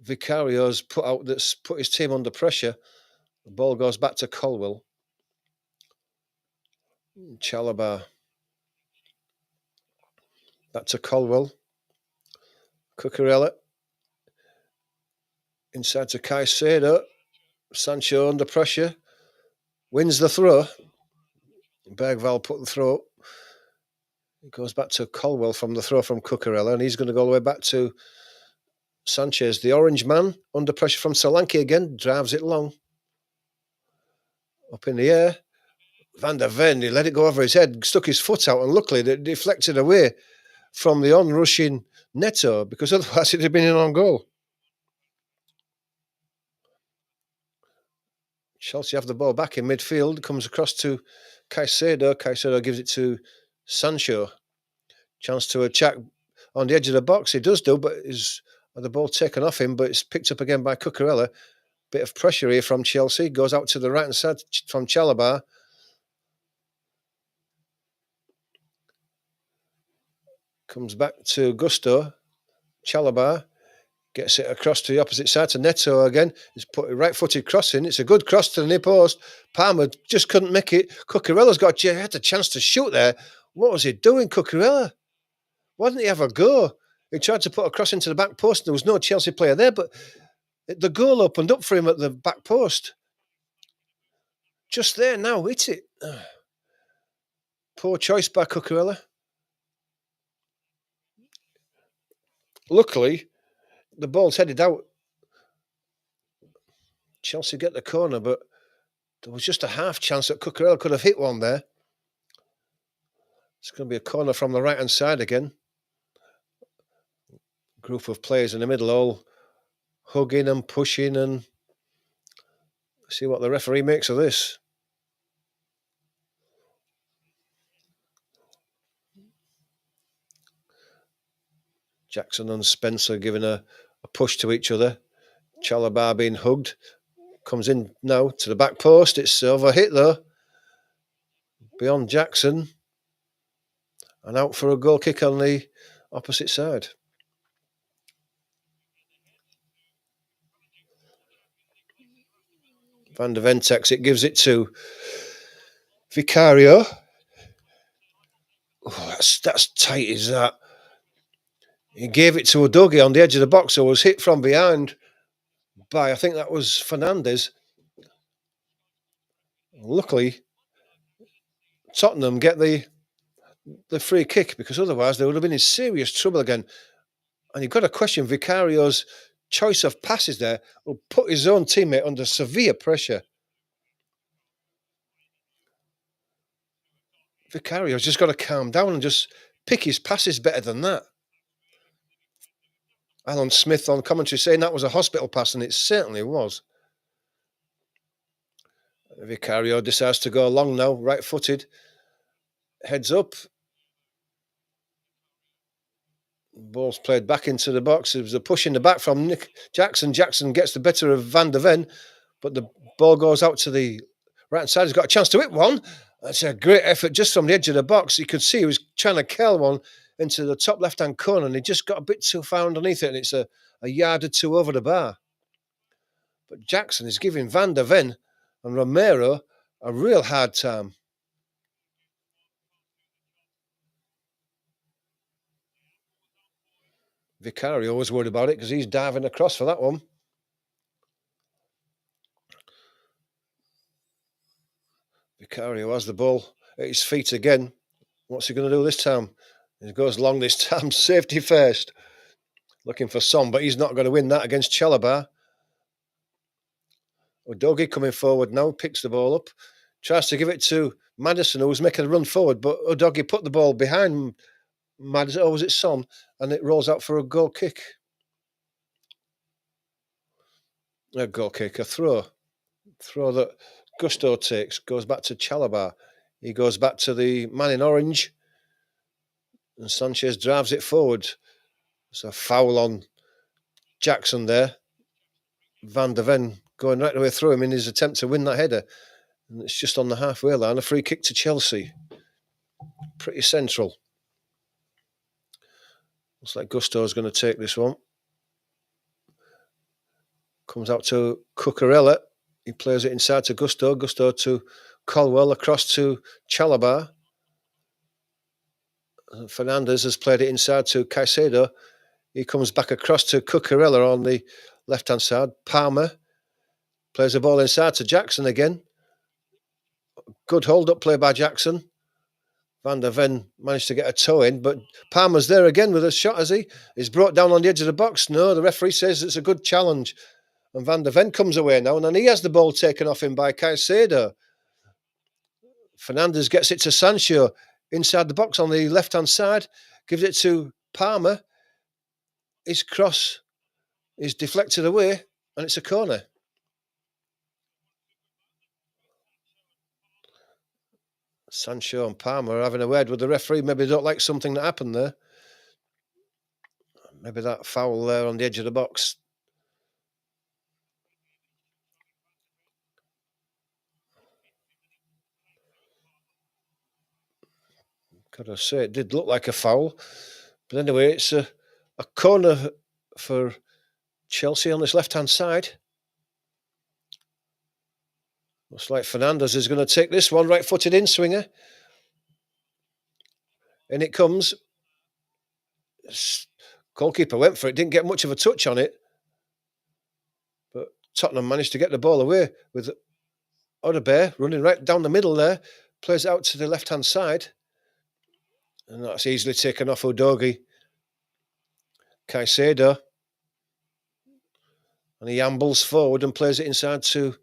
[SPEAKER 1] Vicario's put out that's put his team under pressure. The ball goes back to Colwell. Chalobah. Back to Colwell. Cucurella. Inside to Caicedo. Sancho under pressure. Wins the throw. Bergvall put the throw. It goes back to Colwell from the throw from Cucurella, and he's going to go all the way back to Sanchez. The orange man, under pressure from Solanke again, drives it long. Up in the air. Van der Ven, he let it go over his head, stuck his foot out, and luckily it deflected away from the onrushing Neto, because otherwise it'd have been in on goal. Chelsea have the ball back in midfield, comes across to Caicedo. Caicedo gives it to Sancho. Chance to attack on the edge of the box. He does do, but is the ball taken off him, but it's picked up again by Cucurella. Bit of pressure here from Chelsea. Goes out to the right hand side from Chalobah. Comes back to Gusto. Chalobah gets it across to the opposite side to Neto again. He's put a right-footed cross in. It's a good cross to the near post. Palmer just couldn't make it. Cucurella's had a chance to shoot there. What was he doing, Cucurella? Why didn't he have a go? He tried to put a cross into the back post. There was no Chelsea player there, but the goal opened up for him at the back post. Just there now, hit it. Poor choice by Cucurella. Luckily, the ball's headed out. Chelsea get the corner, but there was just a half chance that Cucurella could have hit one there. It's going to be a corner from the right-hand side again. Group of players in the middle all hugging and pushing, and see what the referee makes of this. Jackson and Spencer giving a push to each other. Chalobah being hugged. Comes in now to the back post. It's overhit though. Beyond Jackson. And out for a goal kick on the opposite side. Van der Ven takes it, gives it to Vicario. Oh, that's tight, is that? He gave it to Udogie on the edge of the box, so was hit from behind by, I think that was Fernandez. Luckily, Tottenham get the free kick, because otherwise they would have been in serious trouble again. And you've got to question Vicario's choice of passes there, will put his own teammate under severe pressure. Vicario's just got to calm down and just pick his passes better than that. Alan Smith on commentary saying that was a hospital pass, and it certainly was. Vicario decides to go long now, right-footed. Heads up. Ball's played back into the box. There was a push in the back from Nick Jackson. Jackson gets the better of Van der Ven, but the ball goes out to the right-hand side. He's got a chance to hit one. That's a great effort just from the edge of the box. You could see he was trying to curl one into the top left-hand corner, and he just got a bit too far underneath it, and it's a yard or two over the bar. But Jackson is giving Van der Ven and Romero a real hard time. Vicario was worried about it because he's diving across for that one. Vicario has the ball at his feet again. What's he going to do this time? He goes long this time, safety first. Looking for Son, but he's not going to win that against Chalobah. Udogie coming forward now, picks the ball up, tries to give it to Maddison, who was making a run forward, but Udogie put the ball behind Maddison, or was it Son? And it rolls out for a goal kick. A goal kick, a throw. Throw that Gusto takes, goes back to Chalobah. He goes back to the man in orange, and Sanchez drives it forward. It's a foul on Jackson there. Van der Ven going right the way through him in his attempt to win that header. And it's just on the halfway line. A free kick to Chelsea. Pretty central. Looks like Gusto's going to take this one. Comes out to Cucurella. He plays it inside to Gusto. Gusto to Colwell, across to Chalabar. Fernandez has played it inside to Caicedo. He comes back across to Cucurella on the left-hand side. Palmer plays the ball inside to Jackson again. Good hold-up play by Jackson. Van der Ven managed to get a toe in, but Palmer's there again with a shot, has he? He's brought down on the edge of the box. No, the referee says it's a good challenge. And Van der Ven comes away now, and then he has the ball taken off him by Caicedo. Fernandez gets it to Sancho inside the box on the left-hand side, gives it to Palmer. His cross is deflected away, and it's a corner. Sancho and Palmer are having a word with the referee. Maybe they don't like something that happened there. Maybe that foul there on the edge of the box. Gotta say, it did look like a foul. But anyway, it's a corner for Chelsea on this left-hand side. Looks like Fernandez is going to take this one, right-footed in-swinger. And it comes. Goalkeeper went for it, didn't get much of a touch on it. But Tottenham managed to get the ball away with Odebear running right down the middle there. Plays it out to the left-hand side. And that's easily taken off Udogie. Caicedo. And he ambles forward and plays it inside to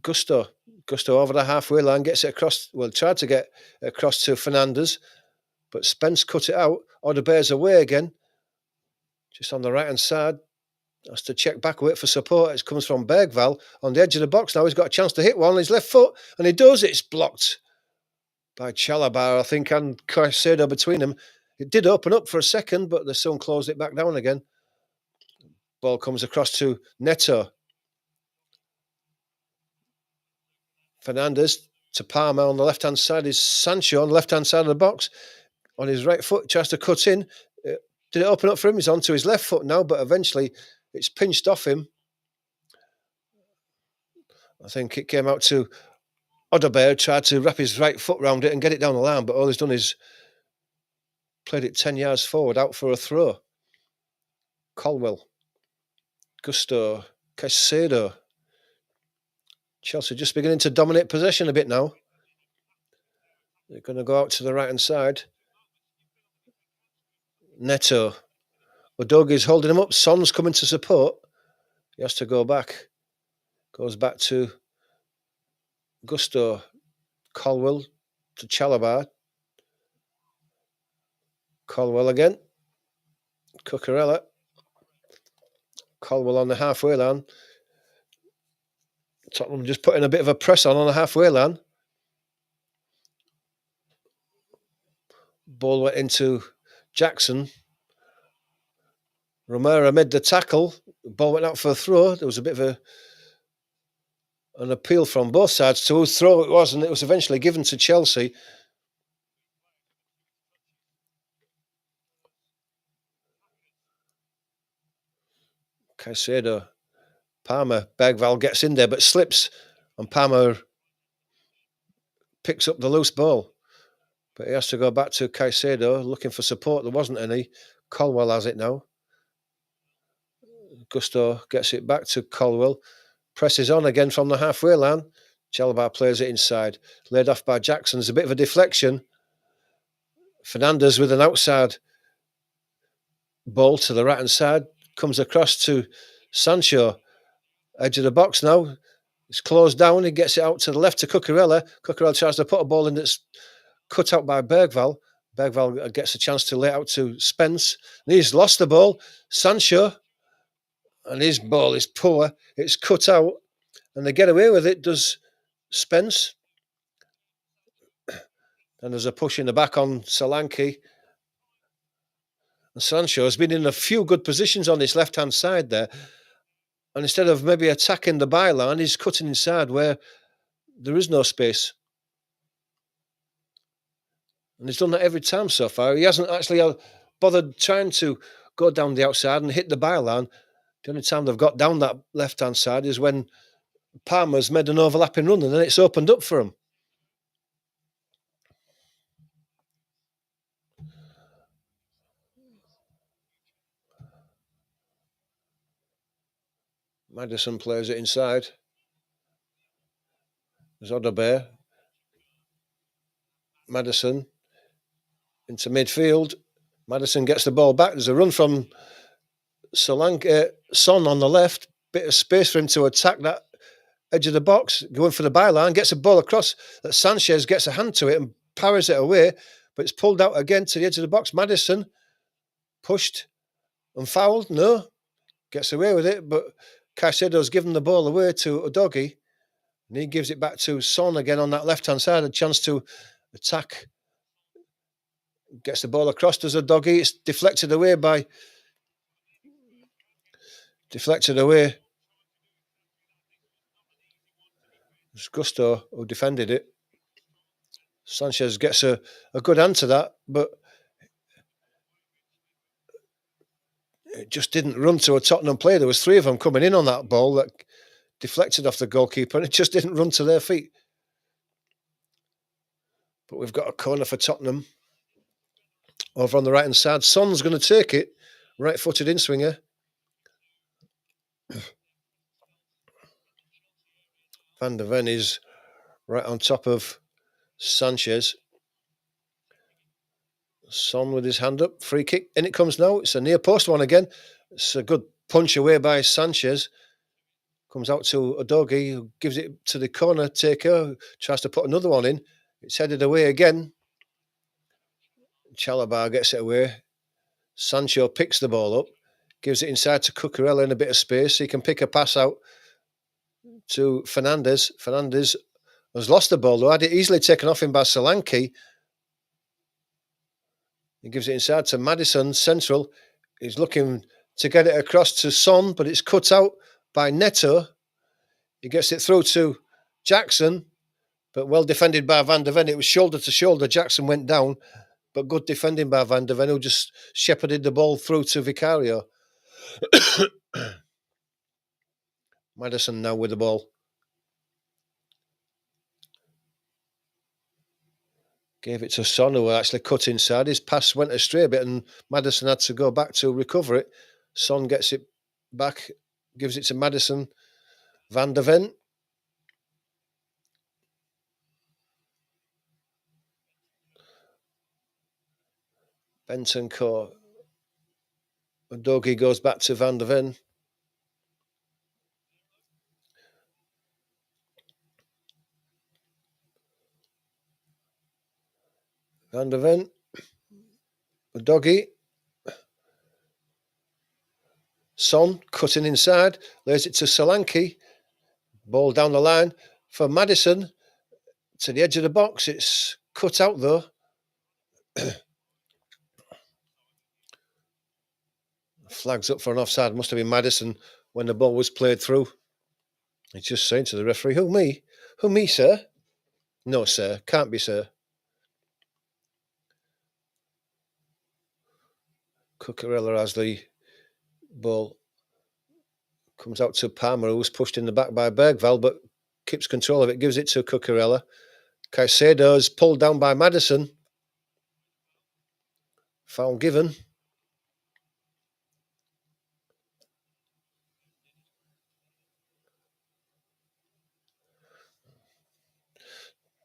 [SPEAKER 1] Gusto. Gusto over the halfway line, gets it across. Well, tried to get it across to Fernandez, but Spence cut it out. Odebear's away again. Just on the right-hand side. Has to check back, wait for support. It comes from Bergvall on the edge of the box. Now he's got a chance to hit one on his left foot, and he does. It's blocked by Chalabar, I think, and Caicedo between them. It did open up for a second, but they soon closed it back down again. Ball comes across to Neto. Fernandez to Palmer on the left-hand side is Sancho on the left-hand side of the box. On his right foot, tries to cut in. Did it open up for him? He's onto his left foot now, but eventually it's pinched off him. I think it came out to Odebear, tried to wrap his right foot round it and get it down the line, but all he's done is played it 10 yards forward, out for a throw. Colwell. Gusto. Caicedo. Chelsea just beginning to dominate possession a bit now. They're going to go out to the right-hand side. Neto. Udogie's holding him up. Son's coming to support. He has to go back. Goes back to Gusto. Colwell to Chalabar. Colwell again. Cucurella. Colwell on the halfway line. Tottenham just putting a bit of a press on the halfway line. Ball went into Jackson. Romero made the tackle. The ball went out for a throw. There was a bit of an appeal from both sides to whose throw it was, and it was eventually given to Chelsea. Caicedo. Palmer. Bergvall gets in there but slips, and Palmer picks up the loose ball. But he has to go back to Caicedo, looking for support. There wasn't any. Colwell has it now. Gusto gets it back to Colwell. Presses on again from the halfway line. Chalabar plays it inside. Laid off by Jackson. There's a bit of a deflection. Fernandez with an outside ball to the right-hand side. Comes across to Sancho. Edge of the box now. It's closed down. He gets it out to the left to Cucurella. Cucurella tries to put a ball in that's cut out by Bergvall. Bergvall gets a chance to lay out to Spence. And he's lost the ball. Sancho. And his ball is poor. It's cut out. And they get away with it, does Spence. And there's a push in the back on Solanke. And Sancho has been in a few good positions on this left-hand side there. And instead of maybe attacking the byline, he's cutting inside where there is no space. And he's done that every time so far. He hasn't actually bothered trying to go down the outside and hit the byline. The only time they've got down that left-hand side is when Palmer's made an overlapping run and then it's opened up for them. Madison plays it inside. There's Odebear. Madison into midfield. Madison gets the ball back. There's a run from Son on the left. Bit of space for him to attack that edge of the box. Going for the byline. Gets a ball across. That Sanchez gets a hand to it and powers it away. But it's pulled out again to the edge of the box. Madison pushed and fouled. No. Gets away with it. But Caicedo's given the ball away to Udogie. And he gives it back to Son again on that left-hand side. A chance to attack. Gets the ball across to Udogie. It's deflected away. It's Gusto who defended it. Sanchez gets a good hand to that, but it just didn't run to a Tottenham player. There was three of them coming in on that ball that deflected off the goalkeeper, and it just didn't run to their feet. But we've got a corner for Tottenham over on the right-hand side. Son's going to take it. Right-footed in-swinger. Van der Ven is right on top of Sanchez. Son with his hand up. Free kick. In it comes now. It's a near post one again. It's a good punch away by Sanchez. Comes out to Udogie, who gives it to the corner taker, who tries to put another one in. It's headed away again. Chalobah gets it away. Sancho picks the ball up, gives it inside to Cucurella in a bit of space. He can pick a pass out to Fernandes. Fernandes has lost the ball, though. Had it easily taken off him by Solanke. He gives it inside to Madison, central. He's looking to get it across to Son, but it's cut out by Neto. He gets it through to Jackson, but well defended by Van der Ven. It was shoulder to shoulder. Jackson went down, but good defending by Van der Ven, who just shepherded the ball through to Vicario. Madison now with the ball. Gave it to Son, who actually cut inside. His pass went astray a bit, and Madison had to go back to recover it. Son gets it back, gives it to Madison. Van der Ven. Bentancur. Udogie goes back to Van der Ven. Van der Ven. Udogie. Son cutting inside. Lays it to Solanke. Ball down the line for Madison. To the edge of the box. It's cut out though. Flags up for an offside. Must have been Madison when the ball was played through. He's just saying to the referee, "Who, me? Who, me, sir?" "No, sir. Can't be, sir." Cucurella has the ball. Comes out to Palmer, who was pushed in the back by Bergvall, but keeps control of it. Gives it to Cucurella. Caicedo is pulled down by Madison. Foul given.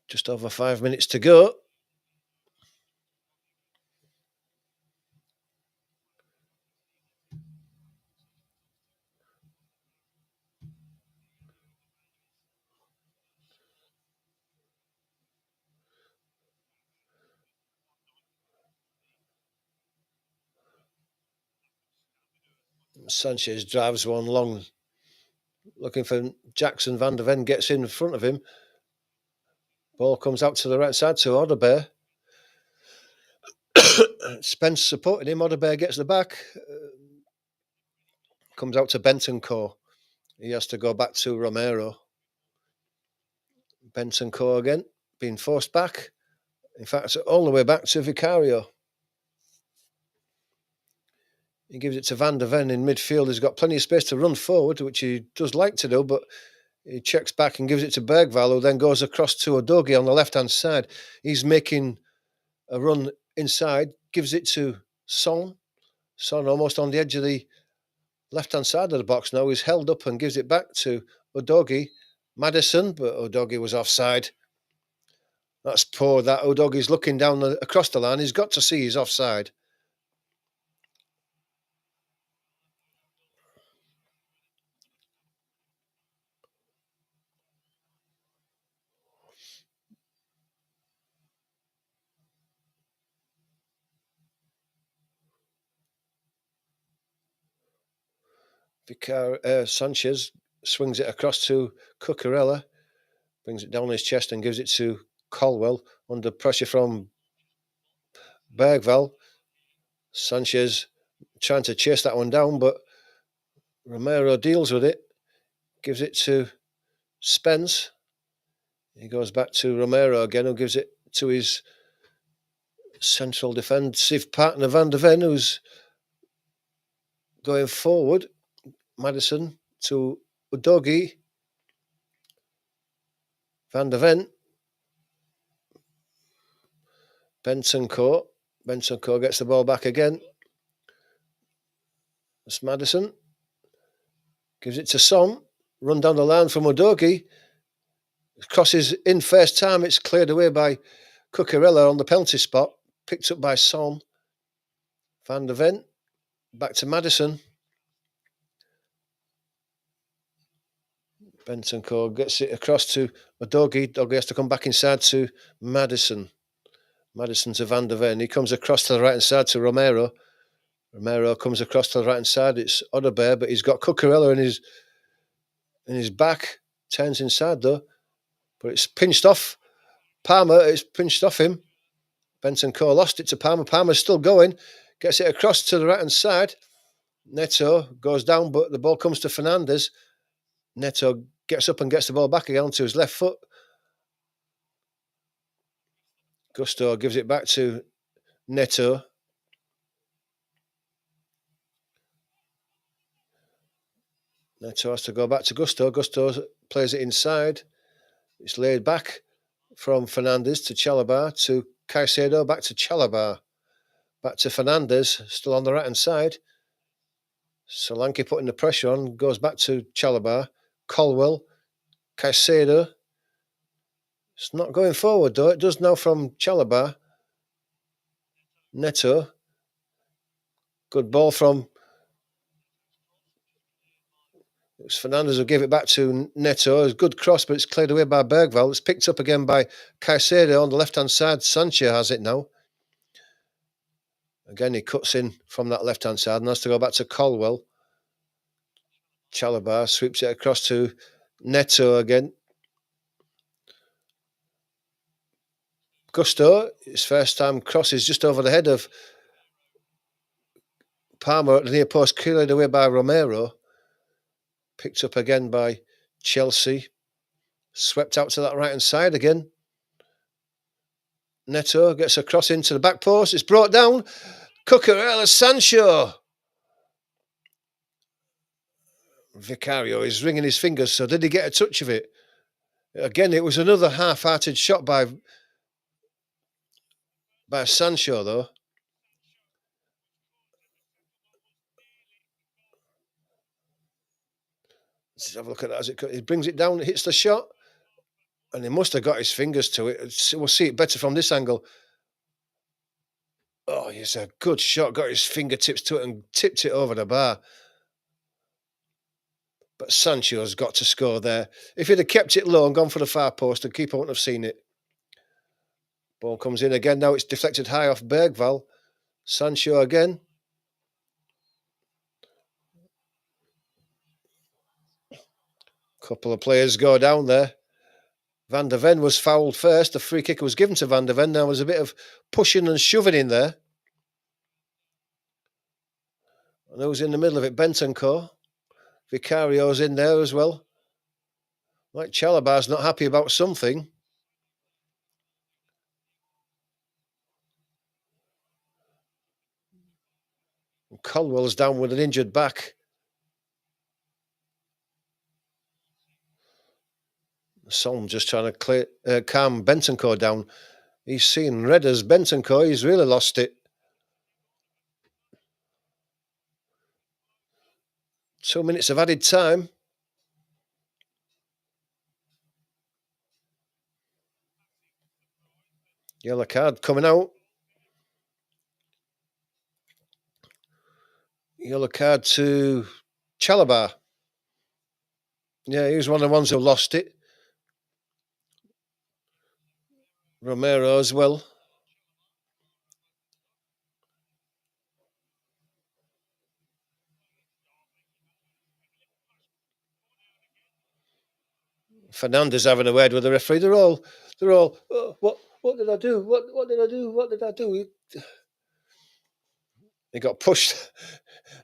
[SPEAKER 1] Just over 5 minutes to go. Sanchez drives one long, looking for Jackson. Van der Ven gets in front of him. Ball comes out to the right side to Odebear. Spence supporting him. Odebear gets the back. Comes out to Bentancur. He has to go back to Romero. Bentancur again, being forced back. In fact, all the way back to Vicario. He gives it to Van der Ven in midfield. He's got plenty of space to run forward, which he does like to do, but he checks back and gives it to Bergvall, who then goes across to Udogie on the left-hand side. He's making a run inside, gives it to Son. Son almost on the edge of the left-hand side of the box now. He's held up and gives it back to Udogie. Maddison, but Udogie was offside. That's poor. That Udogie's looking down across the line. He's got to see he's offside. Sanchez swings it across to Cucurella, brings it down his chest and gives it to Colwell under pressure from Bergvall. Sanchez trying to chase that one down, but Romero deals with it, gives it to Spence. He goes back to Romero again, who gives it to his central defensive partner, Van der Ven, who's going forward. Maddison to Udogie. Van der Ven. Bentancur gets the ball back again. It's Maddison. Gives it to Son. Run down the line from Udogie. Crosses in first time. It's cleared away by Cucurella on the penalty spot. Picked up by Son. Van der Ven. Back to Maddison. Bentancur gets it across to Udogie. Udogie has to come back inside to Maddison. Maddison to Van der Ven. He comes across to the right-hand side to Romero. Romero comes across to the right-hand side. It's Odebear, but he's got Cucurella in his back. Turns inside, though. But it's pinched off Palmer. It's pinched off him. Bentancur lost it to Palmer. Palmer's still going. Gets it across to the right-hand side. Neto goes down, but the ball comes to Fernandez. Neto gets up and gets the ball back again onto his left foot. Gusto gives it back to Neto. Neto has to go back to Gusto. Gusto plays it inside. It's laid back from Fernandez to Chalobah to Caicedo, back to Chalobah. Back to Fernandez, still on the right-hand side. Solanke putting the pressure on, goes back to Chalobah. Colwell, Caicedo. It's not going forward, though. It does now from Chalobah. Neto. Good ball from... It's Fernandez who gave it back to Neto. It's a good cross, but it's cleared away by Bergvall. It's picked up again by Caicedo on the left-hand side. Sanchez has it now. Again, he cuts in from that left-hand side and has to go back to Colwell. Chalobah sweeps it across to Neto again. Gusto, his first time crosses just over the head of Palmer at the near post, cleared away by Romero. Picked up again by Chelsea. Swept out to that right-hand side again. Neto gets a cross into the back post. It's brought down. Cucurella Sancho. Vicario is ringing his fingers, so did he get a touch of it? Again, it was another half-hearted shot by Sancho, though. Let's have a look at that as he brings it down, it hits the shot, and he must have got his fingers to it. We'll see it better from this angle. Oh, it's a good shot, got his fingertips to it and tipped it over the bar. But Sancho's got to score there. If he'd have kept it low and gone for the far post, the keeper wouldn't have seen it. Ball comes in again. Now it's deflected high off Bergvall. Sancho again. Couple of players go down there. Van der Ven was fouled first. The free kick was given to Van der Ven. There was a bit of pushing and shoving in there. And who's in the middle of it? Bentancur. Vicario's in there as well. Like Chalobah's not happy about something. Colwell's down with an injured back. Solm just trying to calm Bentancur down. He's seeing red as Bentancur. He's really lost it. 2 minutes of added time. Yellow card coming out. Yellow card to Chalabar. Yeah, he was one of the ones who lost it. Romero as well. Fernandez having a word with the referee. They're all, oh, what did I do? What did I do? What did I do? He got pushed.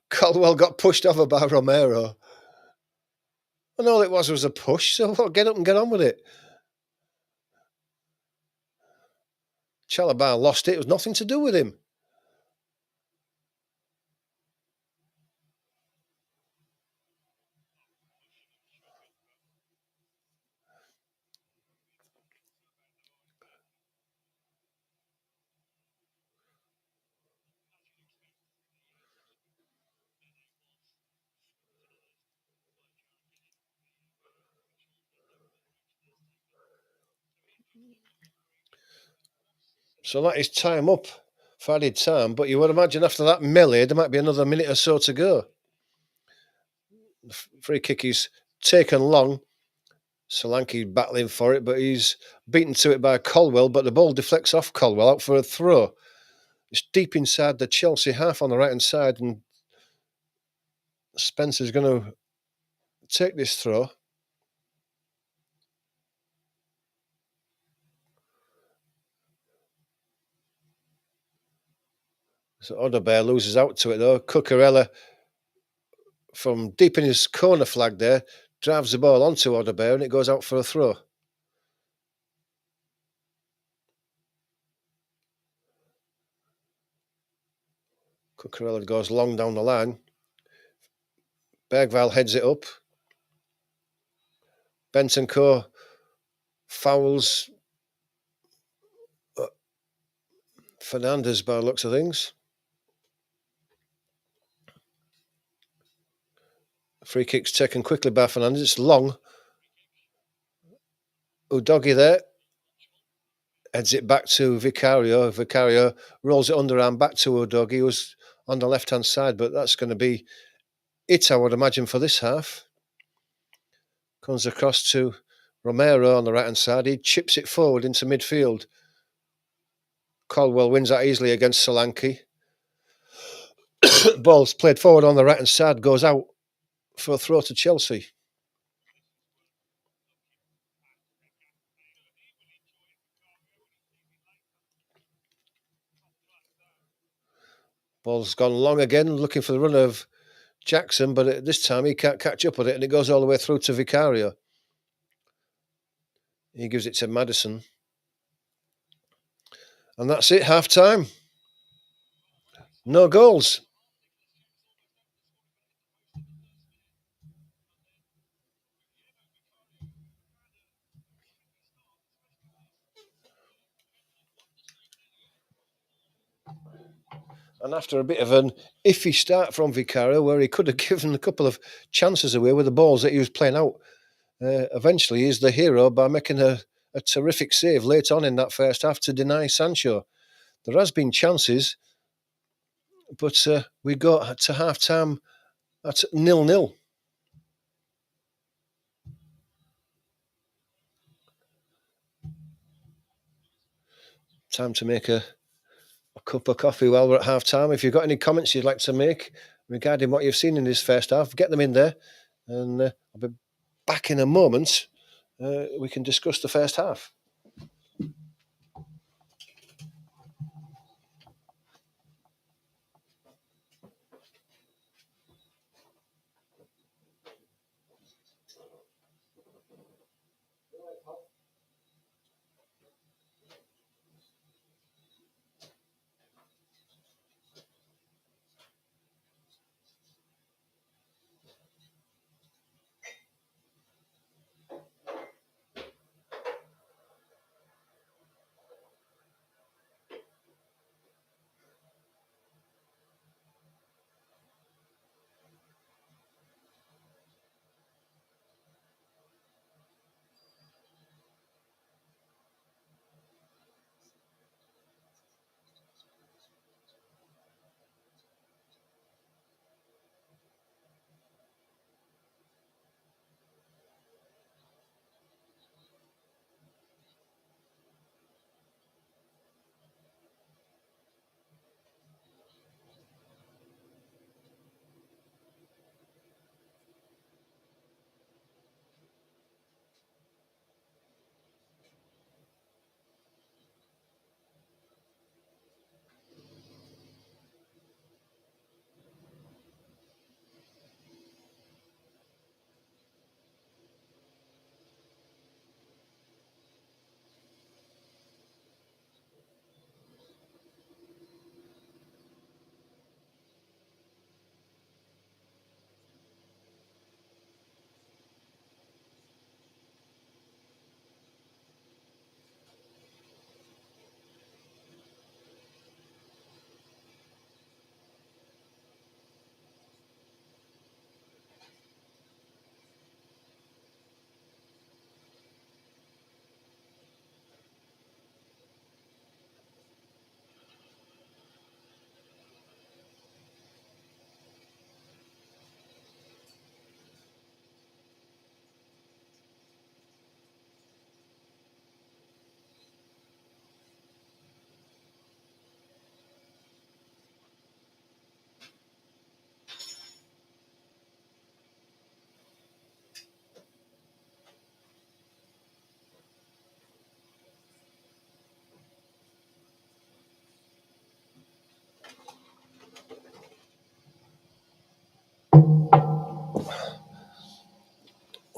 [SPEAKER 1] Caldwell got pushed over by Romero. And all it was a push. So what? Get up and get on with it. Chalabar lost it. It was nothing to do with him. So that is time up for added time. But you would imagine after that melee, there might be another minute or so to go. The free kick is taken long. Solanke battling for it, but he's beaten to it by Colwell, but the ball deflects off Colwell out for a throw. It's deep inside the Chelsea half on the right-hand side, and Spencer's going to take this throw. So Odebear loses out to it, though. Cucurella, from deep in his corner flag there, drives the ball onto Odebear, and it goes out for a throw. Cucurella goes long down the line. Bergvall heads it up. Bentancur fouls Fernandez by the looks of things. Free kick's taken quickly by Fernandez. It's long. Udogi there. Heads it back to Vicario. Vicario rolls it underarm back to Udogi, who's on the left-hand side, but that's going to be it, I would imagine, for this half. Comes across to Romero on the right-hand side. He chips it forward into midfield. Caldwell wins that easily against Solanke. Ball's played forward on the right-hand side, goes out for a throw to Chelsea. Ball's gone long again, looking for the run of Jackson, but this time he can't catch up with it, and it goes all the way through to Vicario. He gives it to Madison. And that's it, half-time. No goals. And after a bit of an iffy start from Vicario, where he could have given a couple of chances away with the balls that he was playing out, eventually he's the hero by making a terrific save late on in that first half to deny Sancho. There has been chances, but we got to half-time at 0-0. Time to make a cup of coffee while we're at half-time. If you've got any comments you'd like to make regarding what you've seen in this first half, get them in there, and I'll be back in a moment. We can discuss the first half.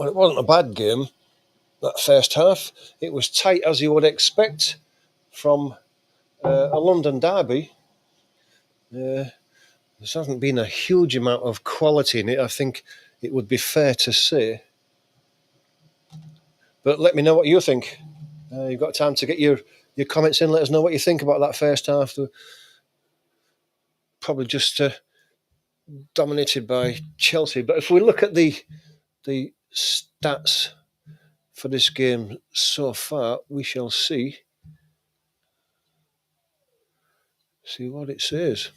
[SPEAKER 1] Well, it wasn't a bad game, that first half. It was tight as you would expect from a London derby. There hasn't been a huge amount of quality in it, I think it would be fair to say. But let me know what you think. You've got time to get your comments in. Let us know what you think about that first half. Probably just dominated by Chelsea. But if we look at the stats for this game so far, we shall see what it says.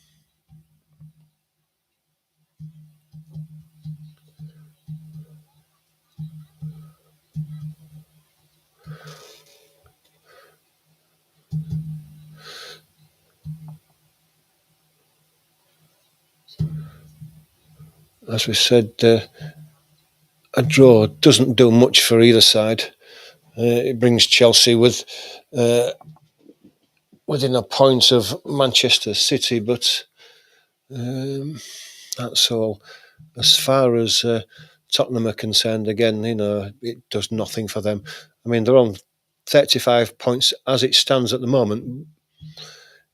[SPEAKER 1] As we said, a draw doesn't do much for either side. It brings Chelsea within a point of Manchester City, but that's all. As far as Tottenham are concerned, again, it does nothing for them. I mean, they're on 35 points as it stands at the moment.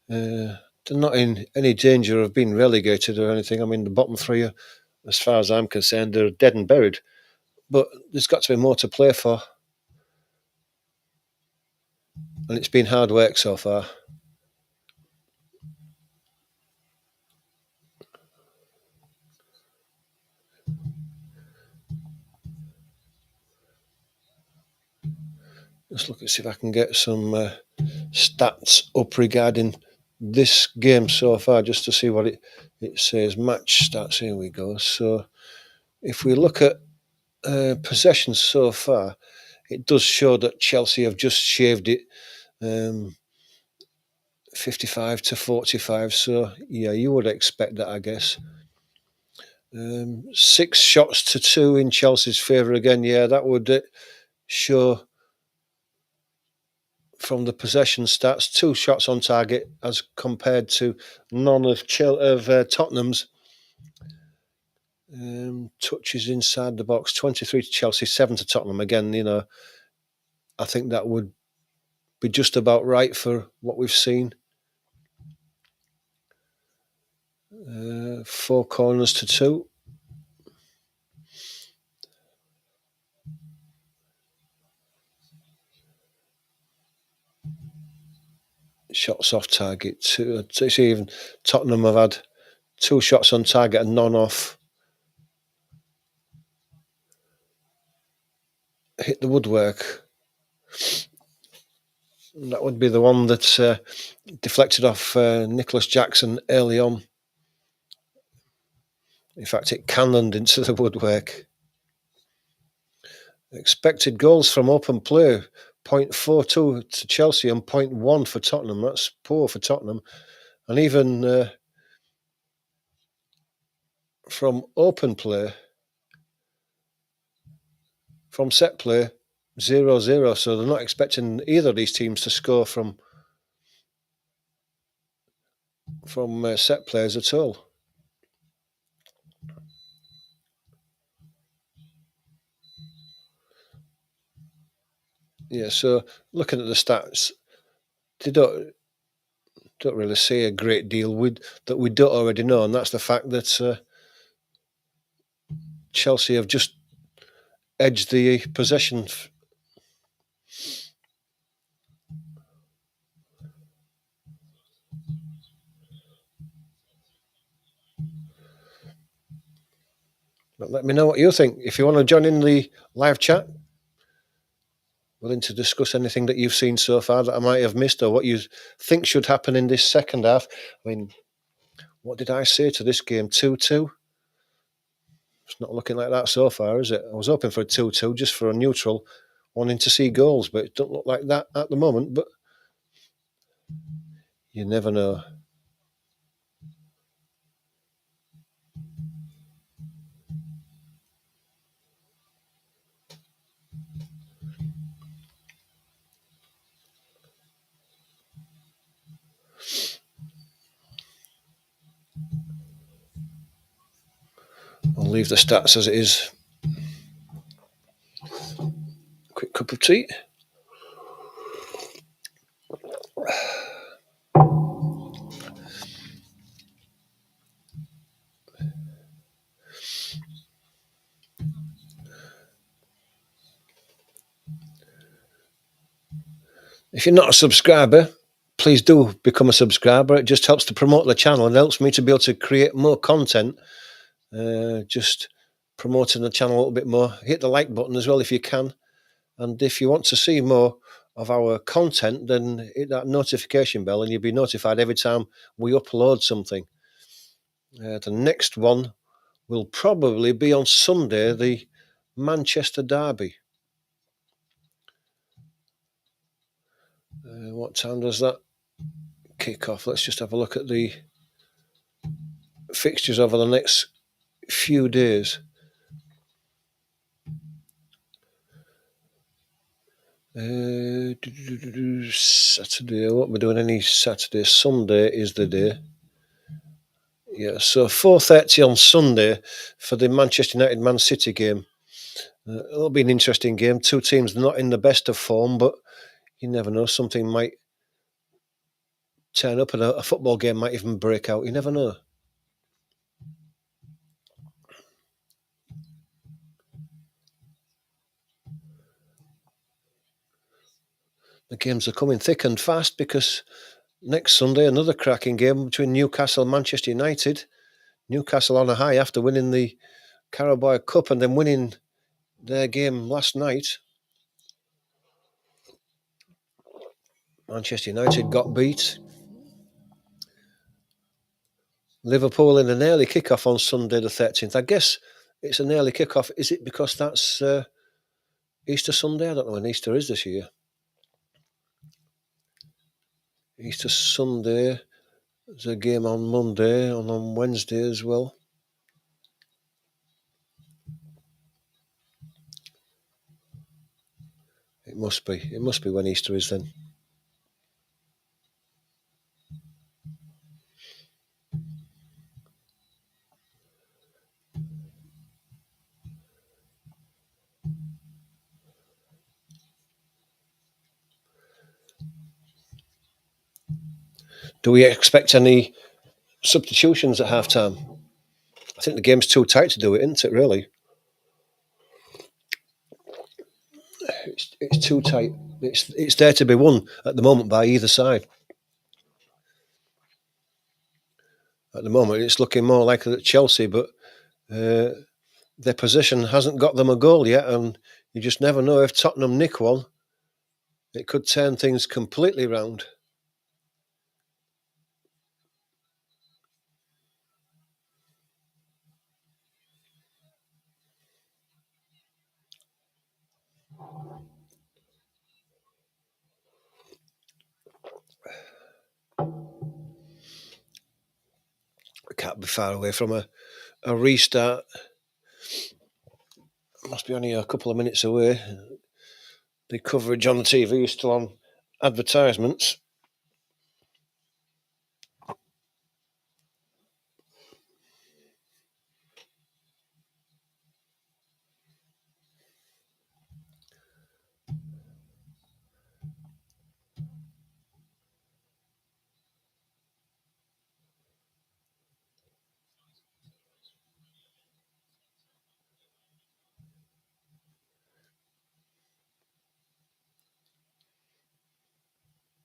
[SPEAKER 1] They're not in any danger of being relegated or anything. I mean, the bottom three, as far as I'm concerned, they're dead and buried. But there's got to be more to play for. And it's been hard work so far. Let's look and see if I can get some stats up regarding this game so far, just to see what it says. Match stats, here we go. So if we look at possession so far, it does show that Chelsea have just shaved it 55 to 45. So, yeah, you would expect that, I guess. 6 shots to 2 in Chelsea's favour again. Yeah, that would show from the possession stats, 2 shots on target as compared to none of Tottenham's. Touches inside the box, 23 to Chelsea, 7 to Tottenham. Again, I think that would be just about right for what we've seen. 4 corners to 2. Shots off target. It's even Tottenham have had 2 shots on target and none off. Hit the woodwork. That would be the one that deflected off Nicholas Jackson early on. In fact, it cannoned into the woodwork. Expected goals from open play, 0.42 to Chelsea and 0.1 for Tottenham. That's poor for Tottenham. And even from open play, from set play, 0-0. So they're not expecting either of these teams to score from set plays at all. Yeah, so looking at the stats, they don't really say a great deal that we don't already know, and that's the fact that Chelsea have just edged the possession. But let me know what you think. If you want to join in the live chat, willing to discuss anything that you've seen so far that I might have missed, or what you think should happen in this second half. I mean, what did I say to this game? 2-2? It's not looking like that so far, is it? I was hoping for a 2-2 just for a neutral, wanting to see goals, but it doesn't look like that at the moment. But you never know. I'll leave the stats as it is. cup of tea. If you're not a subscriber, please do become a subscriber. It just helps to promote the channel and helps me to be able to create more content. Just promoting the channel a little bit more. Hit the like button as well if you can. And if you want to see more of our content, then hit that notification bell and you'll be notified every time we upload something. The next one will probably be on Sunday, the Manchester Derby. What time does that kick off? Let's just have a look at the fixtures over the next few days. Saturday, what we're doing any Saturday? Sunday is the day. Yeah, so 4:30 on Sunday for the Manchester United Man City game. It'll be an interesting game. Two teams not in the best of form, but you never know. Something might turn up and a football game might even break out. You never know. The games are coming thick and fast because next Sunday, another cracking game between Newcastle and Manchester United. Newcastle on a high after winning the Carabao Cup and then winning their game last night. Manchester United got beat. Liverpool in an early kickoff on Sunday the 13th. I guess it's an early kickoff. Is it because that's Easter Sunday? I don't know when Easter is this year. Easter Sunday. There's a game on Monday and on Wednesday as well. It must be. It must be when Easter is then. Do we expect any substitutions at half-time? I think the game's too tight to do it, isn't it, really? It's too tight. It's there to be won at the moment by either side. At the moment, it's looking more like at Chelsea, but their position hasn't got them a goal yet, and you just never know if Tottenham nick one. It could turn things completely round. We can't be far away from a restart. Must be only a couple of minutes away. The coverage on the TV is still on advertisements.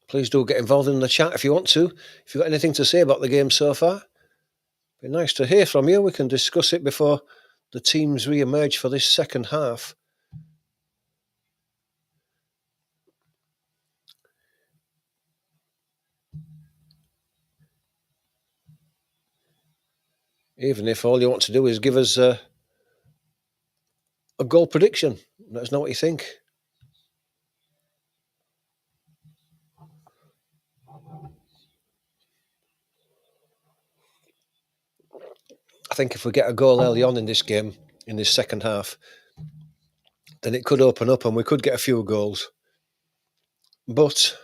[SPEAKER 1] Please do get involved in the chat if you want to. If you've got anything to say about the game so far, it'd be nice to hear from you. We can discuss it before the teams re-emerge for this second half. Even if all you want to do is give us a goal prediction. Let us know what you think. I think if we get a goal early on in this game, in this second half, then it could open up and we could get a few goals. But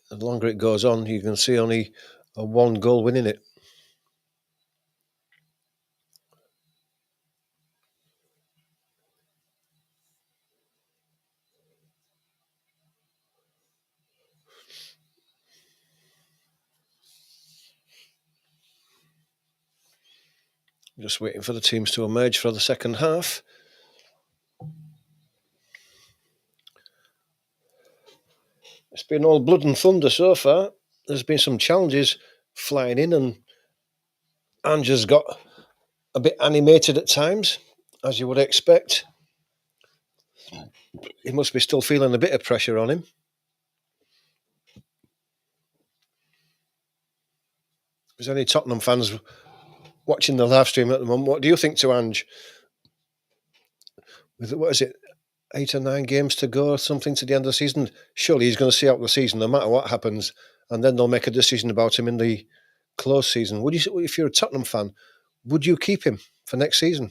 [SPEAKER 1] the longer it goes on, you can see only a one goal win in it. Just waiting for the teams to emerge for the second half. It's been all blood and thunder so far. There's been some challenges flying in, and Ange's got a bit animated at times, as you would expect. He must be still feeling a bit of pressure on him. Is there any Tottenham fans watching the live stream at the moment? What do you think to Ange? With, what is it, 8 or 9 games to go or something to the end of the season? Surely he's going to see out the season no matter what happens, and then they'll make a decision about him in the close season. Would you, if you're a Tottenham fan, would you keep him for next season?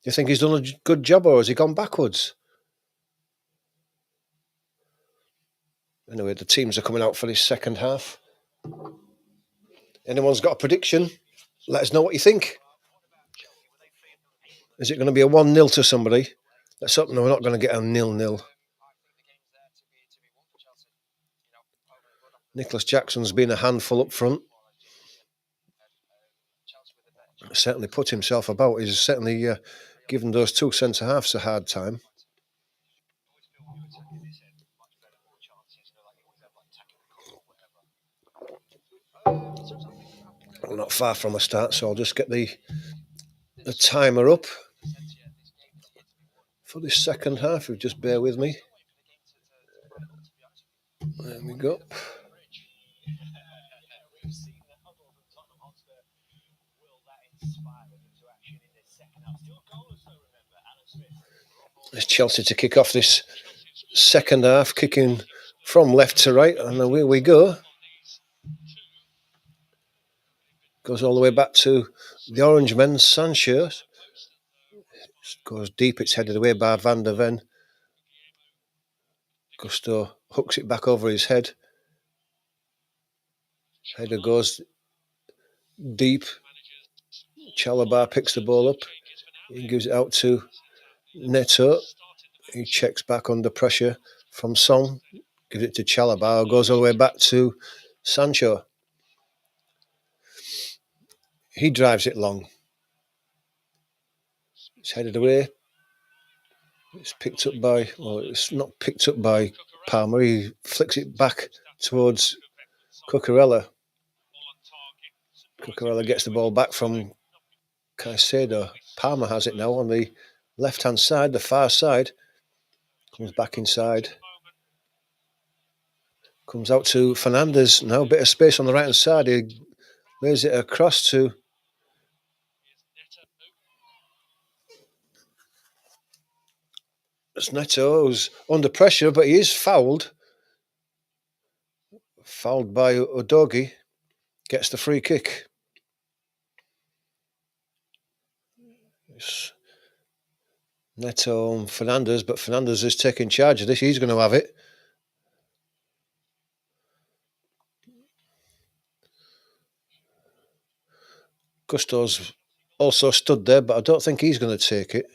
[SPEAKER 1] Do you think he's done a good job, or has he gone backwards? Anyway, the teams are coming out for this second half. Anyone's got a prediction? Let us know what you think. Is it going to be a 1-0 to somebody? Let's hope no, we're not going to get a 0-0. Nicholas Jackson's been a handful up front. Certainly put himself about. He's certainly given those 2 centre-halves a hard time. I'm not far from a start, so I'll just get the timer up for this second half. If you just bear with me. There we go. It's Chelsea to kick off this second half, kicking from left to right, and away we go. Goes all the way back to the Orange men, Sanchez. Goes deep, it's headed away by Van der Ven. Gusto hooks it back over his head. Header goes deep. Chalobah picks the ball up. He gives it out to Neto. He checks back under pressure from Song. Gives it to Chalobah. Goes all the way back to Sancho. He drives it long. It's headed away. It's picked up by, well, it's not picked up by Palmer. He flicks it back towards Cucurella. Cucurella gets the ball back from Caicedo. Palmer has it now on the left-hand side, the far side. Comes back inside. Comes out to Fernandes. Now a bit of space on the right-hand side. He lays it across to Neto, who's under pressure, but he is fouled. Fouled by Udogie. Gets the free kick. It's Neto and Fernandes, but Fernandes is taking charge of this. He's going to have it. Gusto's also stood there, but I don't think he's going to take it.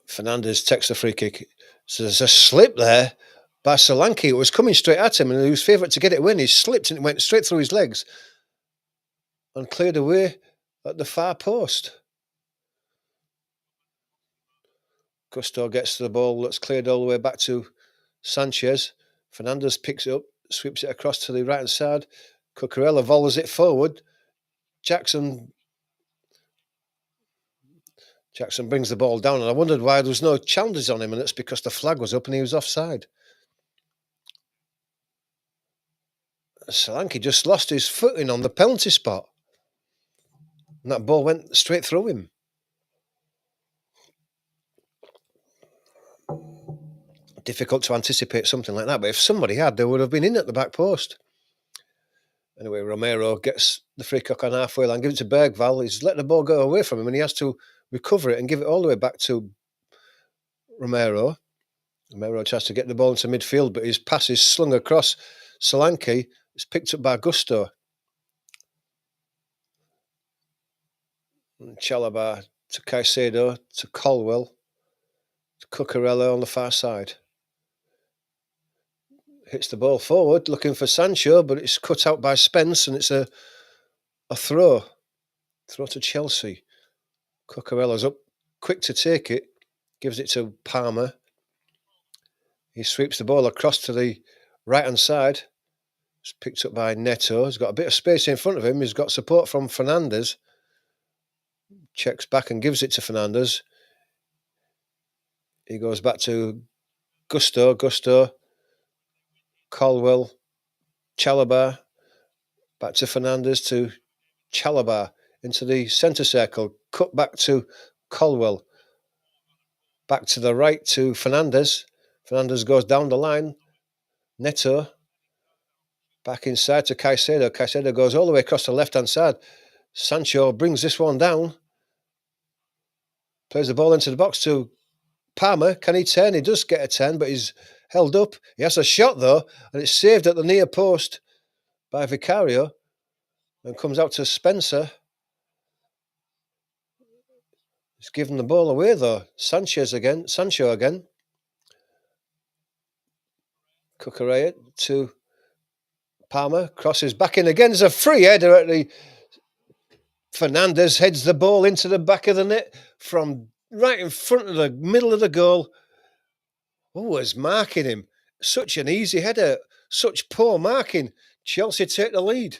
[SPEAKER 1] Fernandes takes the free kick. So there's a slip there by Solanke. It was coming straight at him, and he was favourite to get it when he slipped and it went straight through his legs and cleared away at the far post. Gusto gets the ball that's cleared all the way back to Sanchez. Fernandes picks it up, sweeps it across to the right-hand side. Cucurella volleys it forward. Jackson brings the ball down, and I wondered why there was no challenges on him, and it's because the flag was up and he was offside. Solanke just lost his footing on the penalty spot, and that ball went straight through him. Difficult to anticipate something like that, but if somebody had, they would have been in at the back post. Anyway, Romero gets the free kick on halfway line, gives it to Bergvall. He's let the ball go away from him, and he has to recover it and give it all the way back to Romero. Romero tries to get the ball into midfield, but his pass is slung across Solanke. It's picked up by Gusto. Chalobah to Caicedo, to Colwell, to Cucurella on the far side. hits the ball forward, looking for Sancho, but it's cut out by Spence, and it's a throw. Throw to Chelsea. Cucurella's up, quick to take it, gives it to Palmer. He sweeps the ball across to the right-hand side. It's picked up by Neto. He's got a bit of space in front of him. He's got support from Fernandes. Checks back and gives it to Fernandes. He goes back to Gusto, Colwell, Chalobah, back to Fernandes, to Chalobah, into the centre circle, cut back to Colwell, back to the right to Fernandes. Fernandes goes down the line. Neto, back inside to Caicedo. Caicedo goes all the way across the left-hand side. Sancho brings this one down. Plays the ball into the box to Palmer. Can he turn? He does get a turn, but he's held up. He has a shot, though, and it's saved at the near post by Vicario and comes out to Spencer. He's given the ball away, though. Sancho again. Cucurella to Palmer. Crosses back in again. There's a free header at the... Fernandes heads the ball into the back of the net from right in front of the middle of the goal. Oh, was marking him. Such an easy header. Such poor marking. Chelsea take the lead.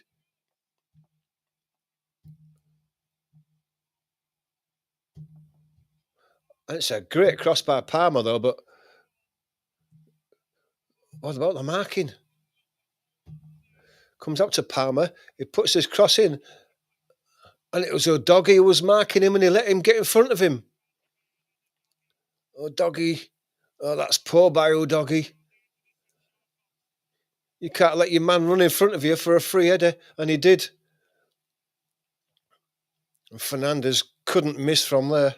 [SPEAKER 1] And it's a great cross by Palmer, though, but what about the marking? Comes up to Palmer. He puts his cross in. And it was O'Doggy who was marking him, and he let him get in front of him. O'Doggy. Oh, that's poor by O'Doggy. You can't let your man run in front of you for a free header, and he did. And Fernandes couldn't miss from there.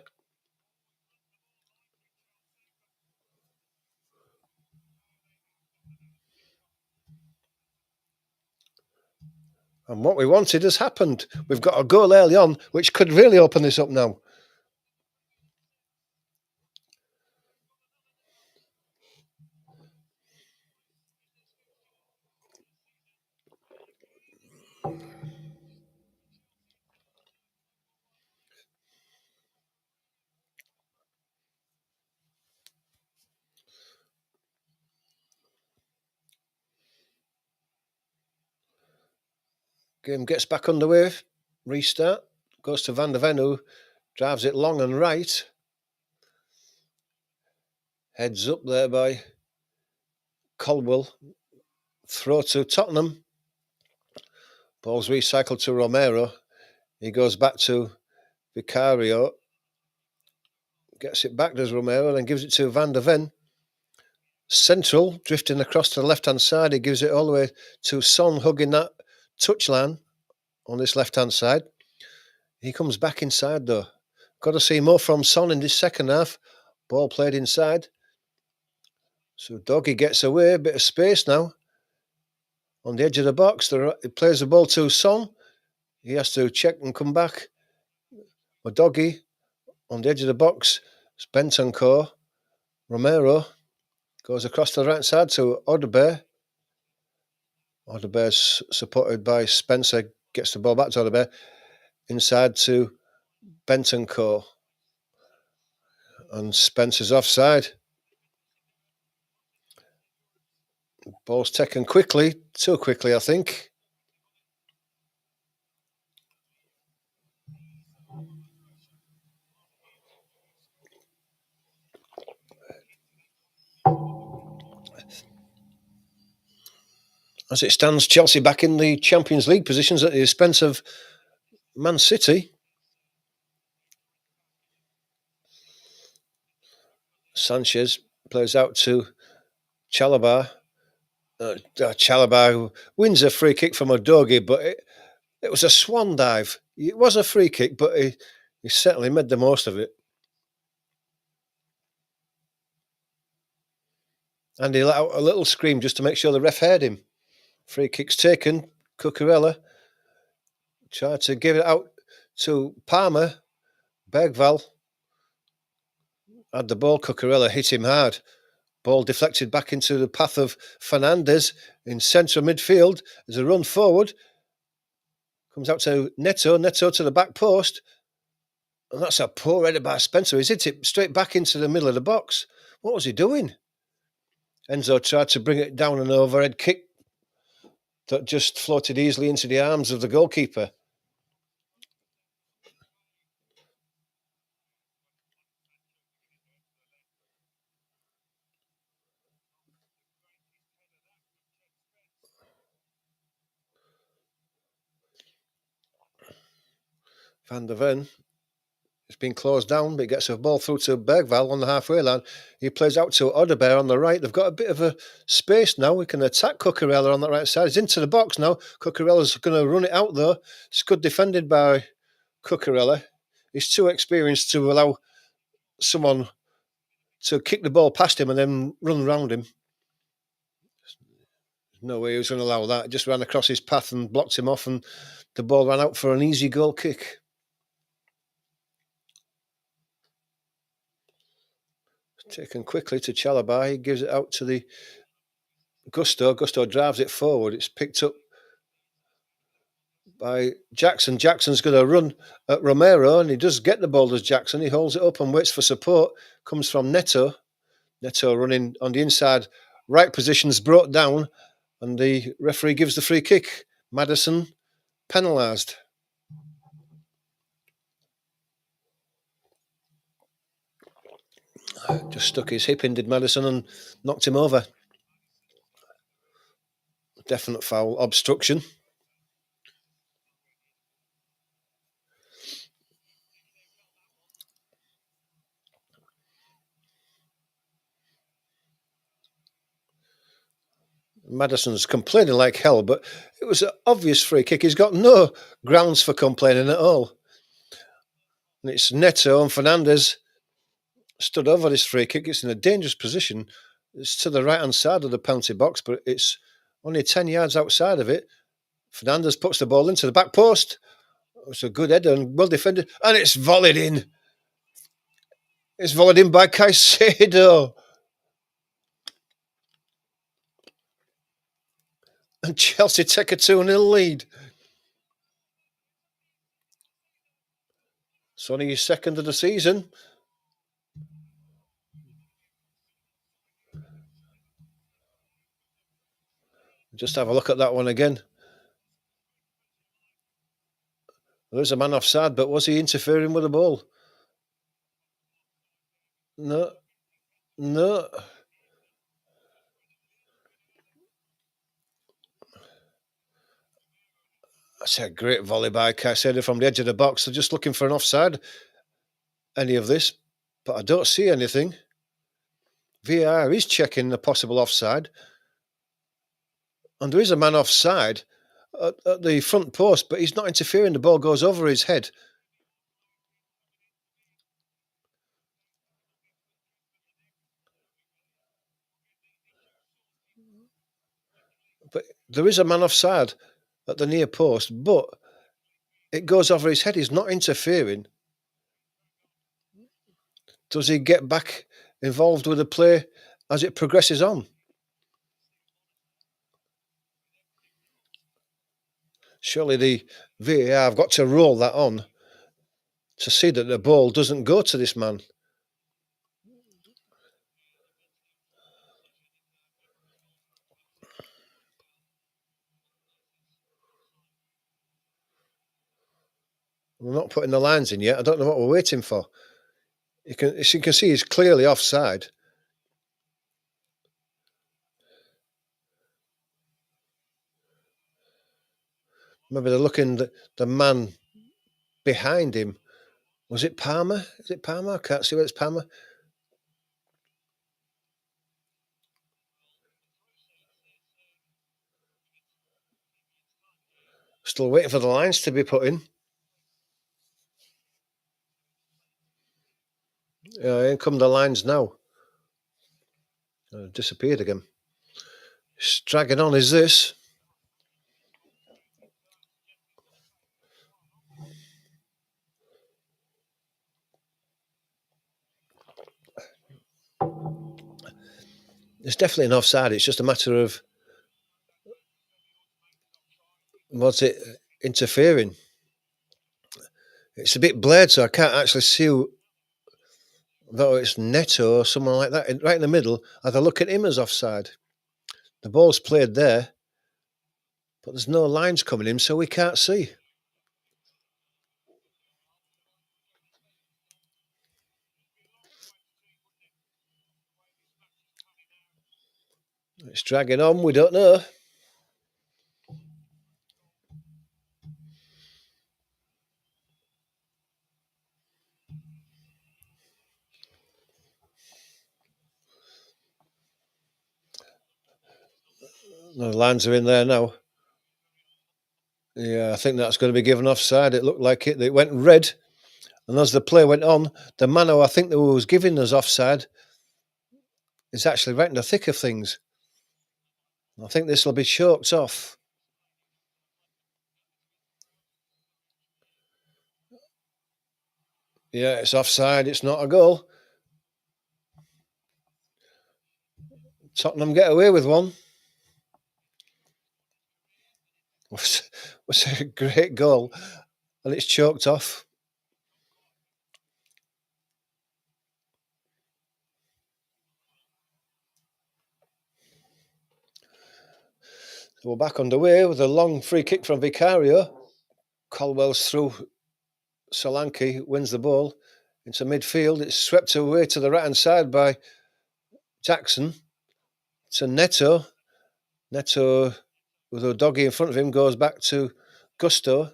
[SPEAKER 1] And what we wanted has happened. We've got a goal early on, which could really open this up now. Game gets back underway. Restart. Goes to Van der Ven, who drives it long and right. Heads up there by Colwell. Throw to Tottenham. Ball's recycled to Romero. He goes back to Vicario. Gets it back, does Romero, and then gives it to Van der Ven. Central, drifting across to the left-hand side. He gives it all the way to Son, hugging that touchline on this left-hand side. He comes back inside, though. Got to see more from Son in this second half. Ball played inside. So Doggy gets away, a bit of space now. On the edge of the box, he plays the ball to Son. He has to check and come back. But Doggy, on the edge of the box, Bentancur. Romero goes across to the right side to Odebear. Odebear's supported by Spencer. Gets the ball back to Odebear. Inside to Bentancur. And Spencer's offside. Ball's taken quickly. Too quickly, I think. As it stands, Chelsea back in the Champions League positions at the expense of Man City. Sanchez plays out to Chalobah. Chalobah wins a free kick from Udogie, but it was a swan dive. It was a free kick, but he certainly made the most of it. And he let out a little scream just to make sure the ref heard him. Free kick's taken. Cucurella tried to give it out to Palmer. Bergval had the ball. Cucurella hit him hard. Ball deflected back into the path of Fernandez in central midfield. There's a run forward. Comes out to Neto. Neto to the back post. And that's a poor header by Spencer. He's hit it straight back into the middle of the box. What was he doing? Enzo tried to bring it down an overhead kick that just floated easily into the arms of the goalkeeper. Van der Ven. It's been closed down, but he gets a ball through to Bergval on the halfway line. He plays out to Odebear on the right. They've got a bit of a space now. We can attack Cucurella on that right side. He's into the box now. Cucurella's going to run it out, though. It's good defended by Cucurella. He's too experienced to allow someone to kick the ball past him and then run around him. There's no way he was going to allow that. It just ran across his path and blocked him off, and the ball ran out for an easy goal kick. Taken quickly to Chalobah. He gives it out to the Gusto. Gusto drives it forward. It's picked up by Jackson. Jackson's going to run at Romero, and he does get the ball, does Jackson. He holds it up and waits for support. Comes from Neto. Neto running on the inside. Right position's brought down, and the referee gives the free kick. Maddison penalised. Just stuck his hip in, did Maddison, and knocked him over. Definite foul. Obstruction. Maddison's complaining like hell, but it was an obvious free kick. He's got no grounds for complaining at all. And it's Neto and Fernandez stood over this free kick. It's in a dangerous position. It's to the right-hand side of the penalty box, but it's only 10 yards outside of it. Fernandez puts the ball into the back post. It's a good header and well defended. And it's volleyed in. It's volleyed in by Caicedo. And Chelsea take a 2-0 lead. It's only his second of the season. Just have a look at that one again. There's a man offside, but was he interfering with the ball? No. That's a great volley by Caicedo from the edge of the box. They're just looking for an offside, any of this, but I don't see anything. VAR is checking the possible offside. And there is a man offside at the front post, but he's not interfering. The ball goes over his head. But there is a man offside at the near post, but it goes over his head. He's not interfering. Does he get back involved with the play as it progresses on? Surely the VAR have got to roll that on to see that the ball doesn't go to this man. We're not putting the lines in yet. I don't know what we're waiting for. As you can see, he's clearly offside. Maybe they're looking at the man behind him. Was it Palmer? Is it Palmer? I can't see where it's Palmer. Still waiting for the lines to be put in. Here come the lines now. Disappeared again. It's dragging on, is this? It's definitely an offside. It's just a matter of was it interfering. It's a bit blurred, so I can't actually see whether it's Neto or someone like that. Right in the middle, I'd look at him as offside. The ball's played there, but there's no lines coming in, so we can't see. It's dragging on. We don't know. The lines are in there now. Yeah, I think that's going to be given offside. It looked like it. It went red, and as the play went on, the man who I think that was giving us offside is actually right in the thick of things. I think this will be choked off. Yeah, it's offside. It's not a goal. Tottenham get away with one. Was a great goal, and it's choked off. So we're back underway with a long free kick from Vicario. Colwell's through. Solanke wins the ball into midfield. It's swept away to the right hand side by Jackson. To Neto. Neto, with a doggy in front of him, goes back to Gusto.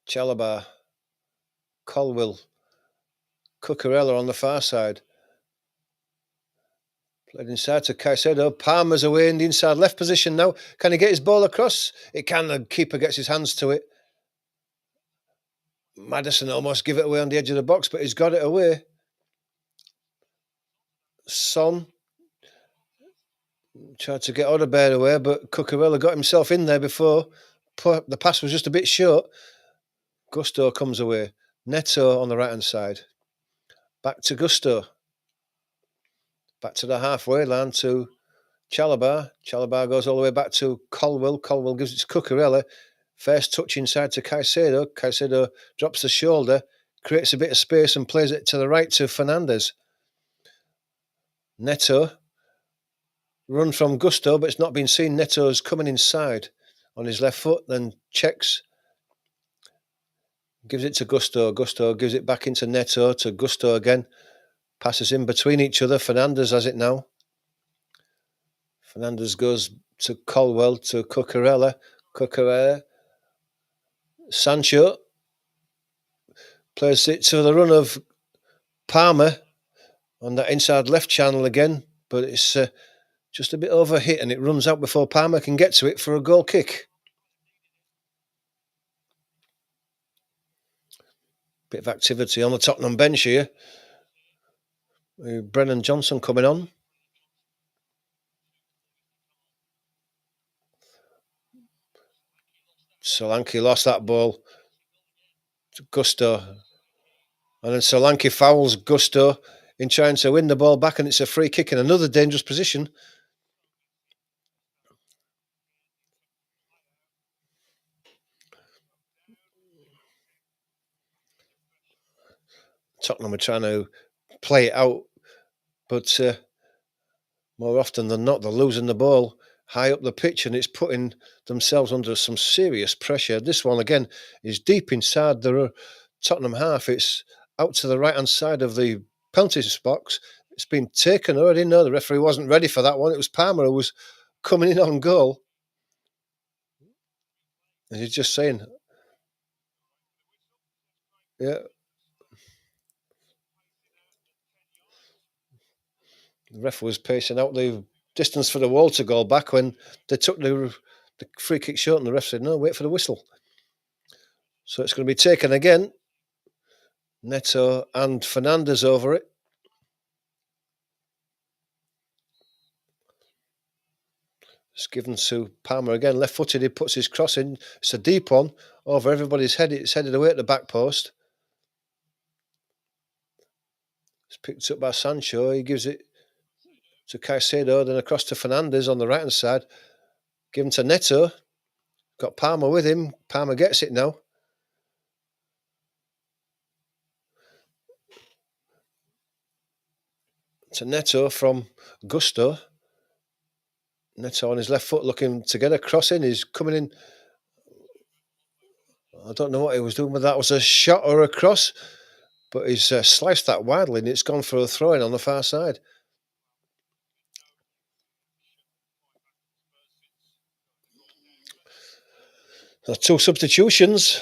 [SPEAKER 1] Chalobah. Colwell. Cucurella on the far side. Played inside to Caicedo. Palmer's away in the inside left position now. Can he get his ball across? It can. The keeper gets his hands to it. Maddison almost give it away on the edge of the box, but he's got it away. Son tried to get Odegaard away, but Cucurella got himself in there before. The pass was just a bit short. Gusto comes away. Neto on the right-hand side. Back to Gusto. Back to the halfway line to Chalobah. Chalobah goes all the way back to Colwell. Colwell gives it to Cucurella. First touch inside to Caicedo. Caicedo drops the shoulder, creates a bit of space and plays it to the right to Fernandez. Neto. Run from Gusto, but it's not been seen. Neto's coming inside on his left foot, then checks. Gives it to Gusto. Gusto gives it back into Neto to Gusto again. Passes in between each other. Fernandez has it now. Fernandez goes to Colwell, to Cucurella. Cucurella. Sancho plays it to the run of Palmer on that inside left channel again, but it's just a bit overhit and it runs out before Palmer can get to it for a goal kick. Bit of activity on the Tottenham bench here. Brennan Johnson coming on. Solanke lost that ball to Gusto. And then Solanke fouls Gusto in trying to win the ball back, and it's a free kick in another dangerous position. Tottenham are trying to play it out, but more often than not, they're losing the ball high up the pitch, and it's putting themselves under some serious pressure. This one, again, is deep inside the Tottenham half. It's out to the right-hand side of the penalty box. It's been taken already. No, the referee wasn't ready for that one. It was Palmer who was coming in on goal. And he's just saying, yeah. The ref was pacing out the distance for the Walter goal back when they took the free kick short, and the ref said, no, wait for the whistle. So it's going to be taken again. Neto and Fernandez over it. It's given to Palmer again, left-footed. He puts his cross in. It's a deep one over everybody's head. It's headed away at the back post. It's picked up by Sancho. He gives it to Caicedo, then across to Fernandez on the right-hand side. Given to Neto. Got Palmer with him. Palmer gets it now. To Neto from Gusto. Neto on his left foot looking to get a cross in. He's coming in. I don't know what he was doing, whether that was a shot or a cross, but he's sliced that widely and it's gone for a throw-in on the far side. There's 2 substitutions.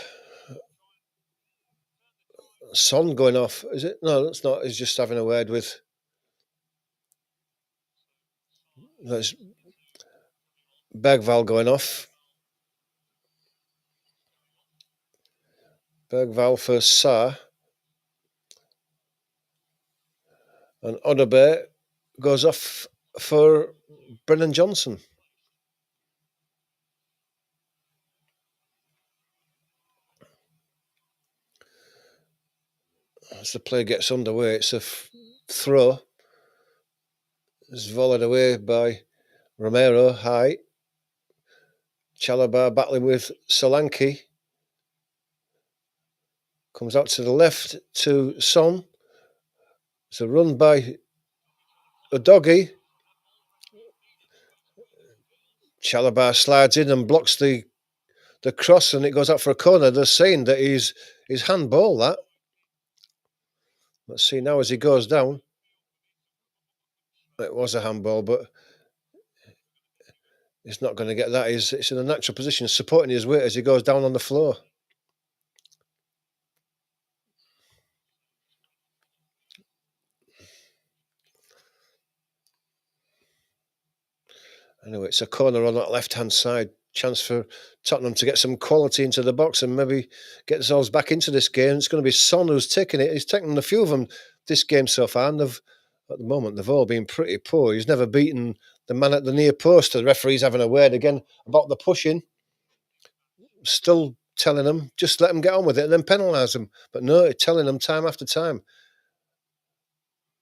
[SPEAKER 1] Son going off, is it? No, that's not. He's just having a word with. There's Bergval going off. Bergval for Sarr. And Odobe goes off for Brennan Johnson. As the play gets underway, it's a throw. It's volleyed away by Romero, high. Chalobah battling with Solanke. Comes out to the left to Son. It's a run by Udogie. Chalobah slides in and blocks the cross, and it goes out for a corner. They're saying that he's handball, that. Let's see now as he goes down. It was a handball, but he's not going to get that. It's in a natural position, supporting his weight as he goes down on the floor. Anyway, it's a corner on that left-hand side. Chance for Tottenham to get some quality into the box and maybe get themselves back into this game. It's going to be Son who's taking it. He's taken a few of them this game so far, and at the moment, they've all been pretty poor. He's never beaten the man at the near post. The referee's having a word again about the pushing. Still telling them, just let them get on with it and then penalise them. But no, telling them time after time.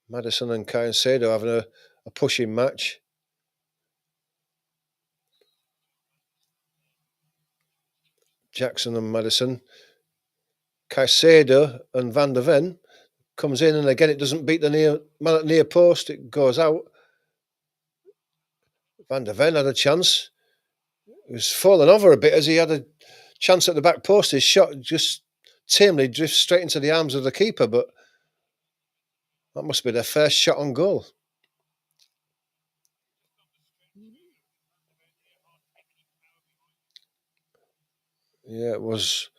[SPEAKER 1] Maddison and Caicedo having a pushing match. Jackson and Maddison. Caicedo and Van der Ven comes in, and again it doesn't beat the man at near post. It goes out. Van der Ven had a chance. He was falling over a bit as he had a chance at the back post. His shot just tamely drifts straight into the arms of the keeper, but that must be their first shot on goal. Yeah, it was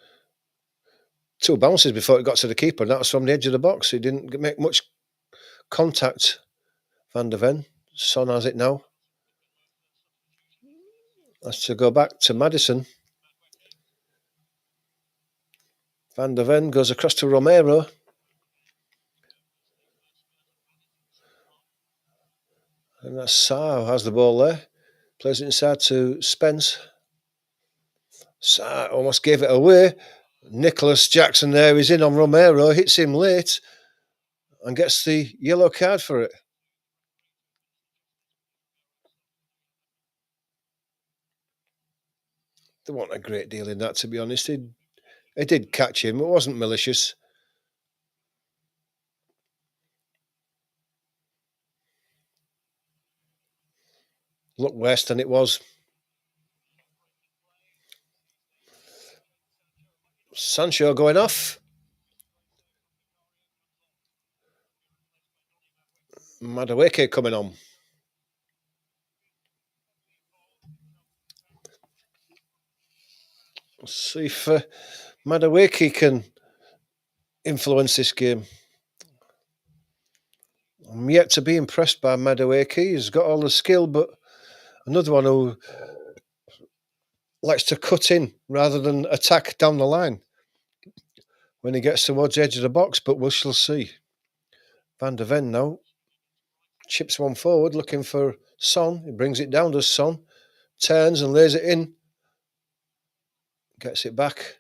[SPEAKER 1] 2 bounces before it got to the keeper, and that was from the edge of the box. He didn't make much contact, Van der Ven. Son has it now. That's to go back to Maddison. Van der Ven goes across to Romero. And that's Sarr who has the ball there. Plays it inside to Spence. Sarr almost gave it away. Nicholas Jackson there is in on Romero, hits him late and gets the yellow card for it. There wasn't a great deal in that, to be honest. He did catch him. It wasn't malicious. Looked worse than it was. Sancho going off. Madueke coming on. Let's see if Madueke can influence this game. I'm yet to be impressed by Madueke. He's got all the skill, but another one who likes to cut in rather than attack down the line when he gets towards the edge of the box, but we shall see. Van der Ven now chips one forward, looking for Son. He brings it down to Son, turns and lays it in. Gets it back.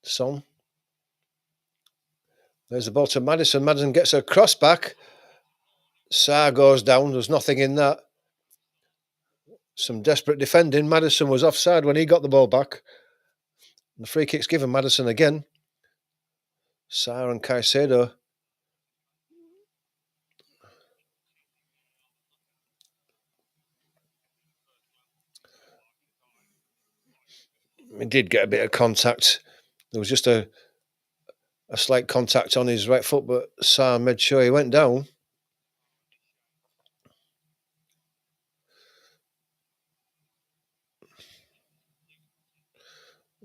[SPEAKER 1] Son. There's the ball to Maddison. Maddison gets a cross back. Sarr goes down. There's nothing in that. Some desperate defending. Maddison was offside when he got the ball back. The free kick's given Maddison again. Sarr and Caicedo. He did get a bit of contact. There was just a slight contact on his right foot, but Sarr made sure he went down.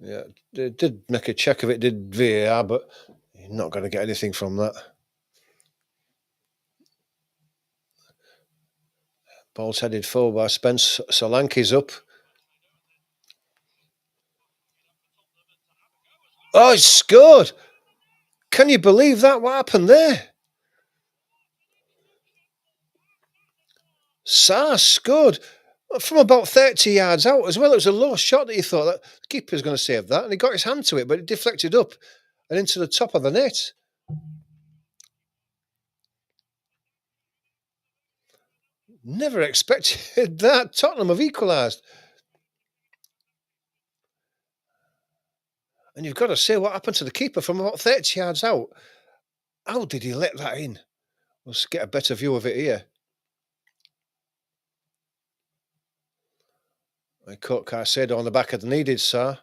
[SPEAKER 1] Yeah, they did make a check of it, did VAR, but you're not going to get anything from that. Ball's headed forward by Spence. Solanke's up. Oh, he's scored! Can you believe that? What happened there? Sarr scored from about 30 yards out as well. It was a low shot that you thought that the keeper's going to save that, and he got his hand to it, but it deflected up and into the top of the net. Never expected that. Tottenham have equalised. And you've got to say what happened to the keeper from about 30 yards out. How did he let that in? Let's get a better view of it here. I caught Caicedo on the back of the knee, did Sarr.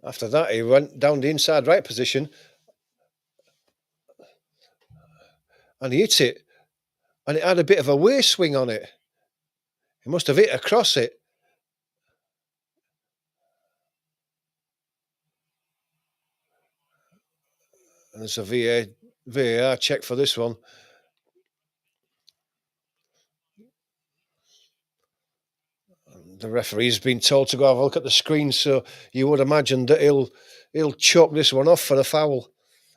[SPEAKER 1] After that, he went down the inside right position and he hit it. And it had a bit of a waist swing on it. He must have hit across it. And there's a VAR check for this one. The referee's been told to go have a look at the screen, so you would imagine that he'll chalk this one off for a foul.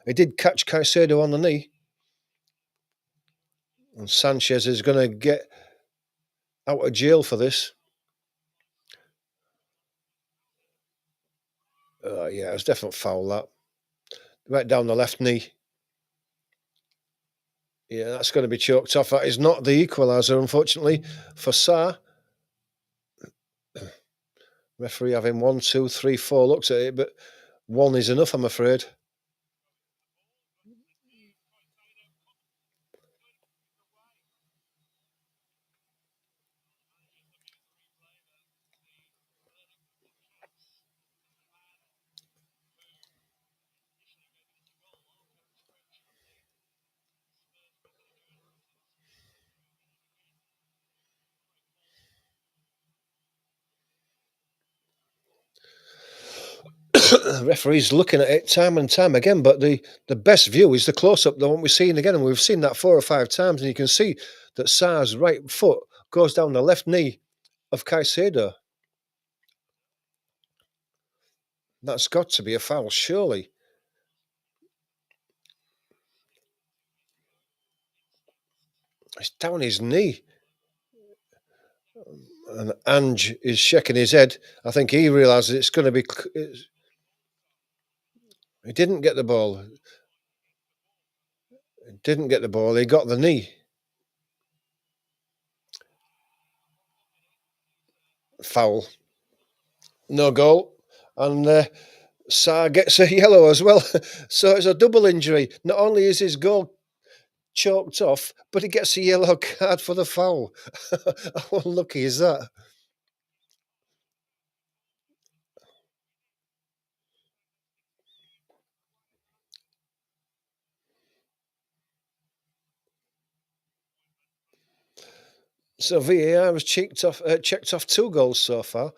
[SPEAKER 1] He did catch Caicedo on the knee. And Sanchez is going to get out of jail for this. Yeah, it was definitely foul, that. Right down the left knee. Yeah, that's going to be choked off. That is not the equaliser, unfortunately, for Sarr. Referee having 1, 2, 3, 4 looks at it, but one is enough, I'm afraid. Referees looking at it time and time again, but the best view is the close-up, the one we're seeing again, and we've seen that 4 or 5 times, and you can see that Sarr's right foot goes down the left knee of Caicedo. That's got to be a foul, surely. It's down his knee. And Ange is shaking his head. I think he realises it's going to be... He didn't get the ball. He got the knee. Foul. No goal. And Sarr gets a yellow as well. So it's a double injury. Not only is his goal choked off, but he gets a yellow card for the foul. How unlucky is that? So VAR has checked off 2 goals so far.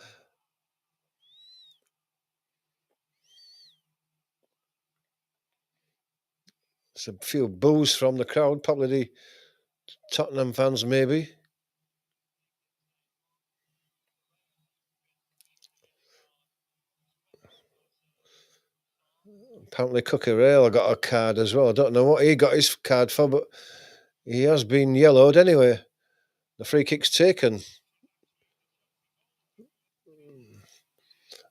[SPEAKER 1] There's a few boos from the crowd, probably the Tottenham fans, maybe. Apparently, Cucurella got a card as well. I don't know what he got his card for, but he has been yellowed anyway. The free kick's taken.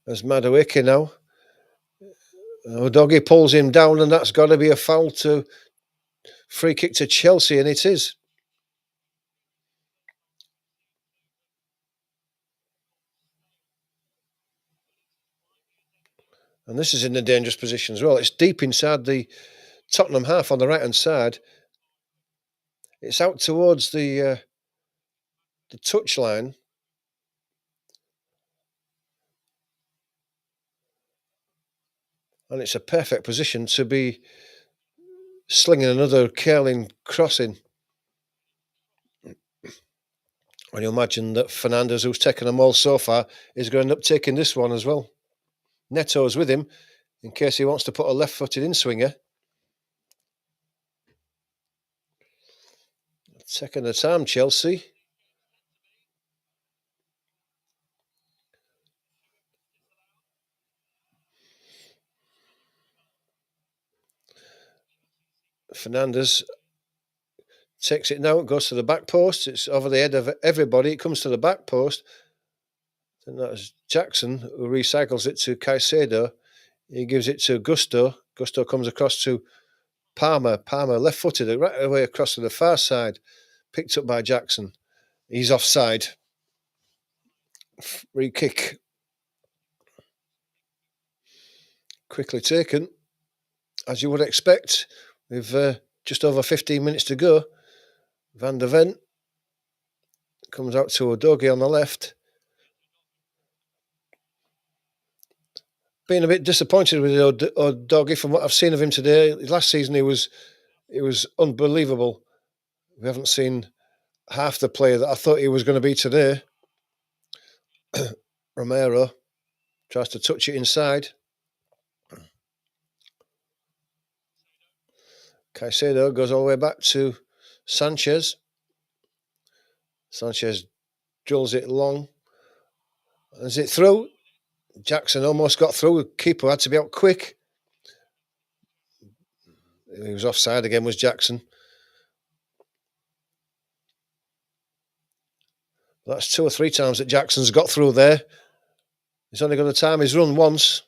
[SPEAKER 1] There's Madueke now. Doggy pulls him down, and that's got to be a foul to free kick to Chelsea, and it is. And this is in a dangerous position as well. It's deep inside the Tottenham half on the right-hand side. It's out towards the touchline. And it's a perfect position to be slinging another curling crossing. And you imagine that Fernandez, who's taken them all so far, is going to end up taking this one as well. Neto's with him in case he wants to put a left-footed in-swinger. Second at time, Chelsea. Fernandez takes it now, it goes to the back post. It's over the head of everybody. It comes to the back post. And that's Jackson who recycles it to Caicedo. He gives it to Gusto. Gusto comes across to Palmer. Palmer left-footed right away across to the far side. Picked up by Jackson. He's offside. Free kick. Quickly taken, as you would expect. With just over 15 minutes to go. Van der Ven comes out to Udogie on the left. Been a bit disappointed with Udogie from what I've seen of him today. Last season he was unbelievable. We haven't seen half the player that I thought he was going to be today. Romero tries to touch it inside. Caicedo goes all the way back to Sanchez. Sanchez drills it long. Is it through? Jackson almost got through. The keeper had to be out quick. He was offside again, was Jackson. That's 2 or 3 times that Jackson's got through there. He's only got to time his run once.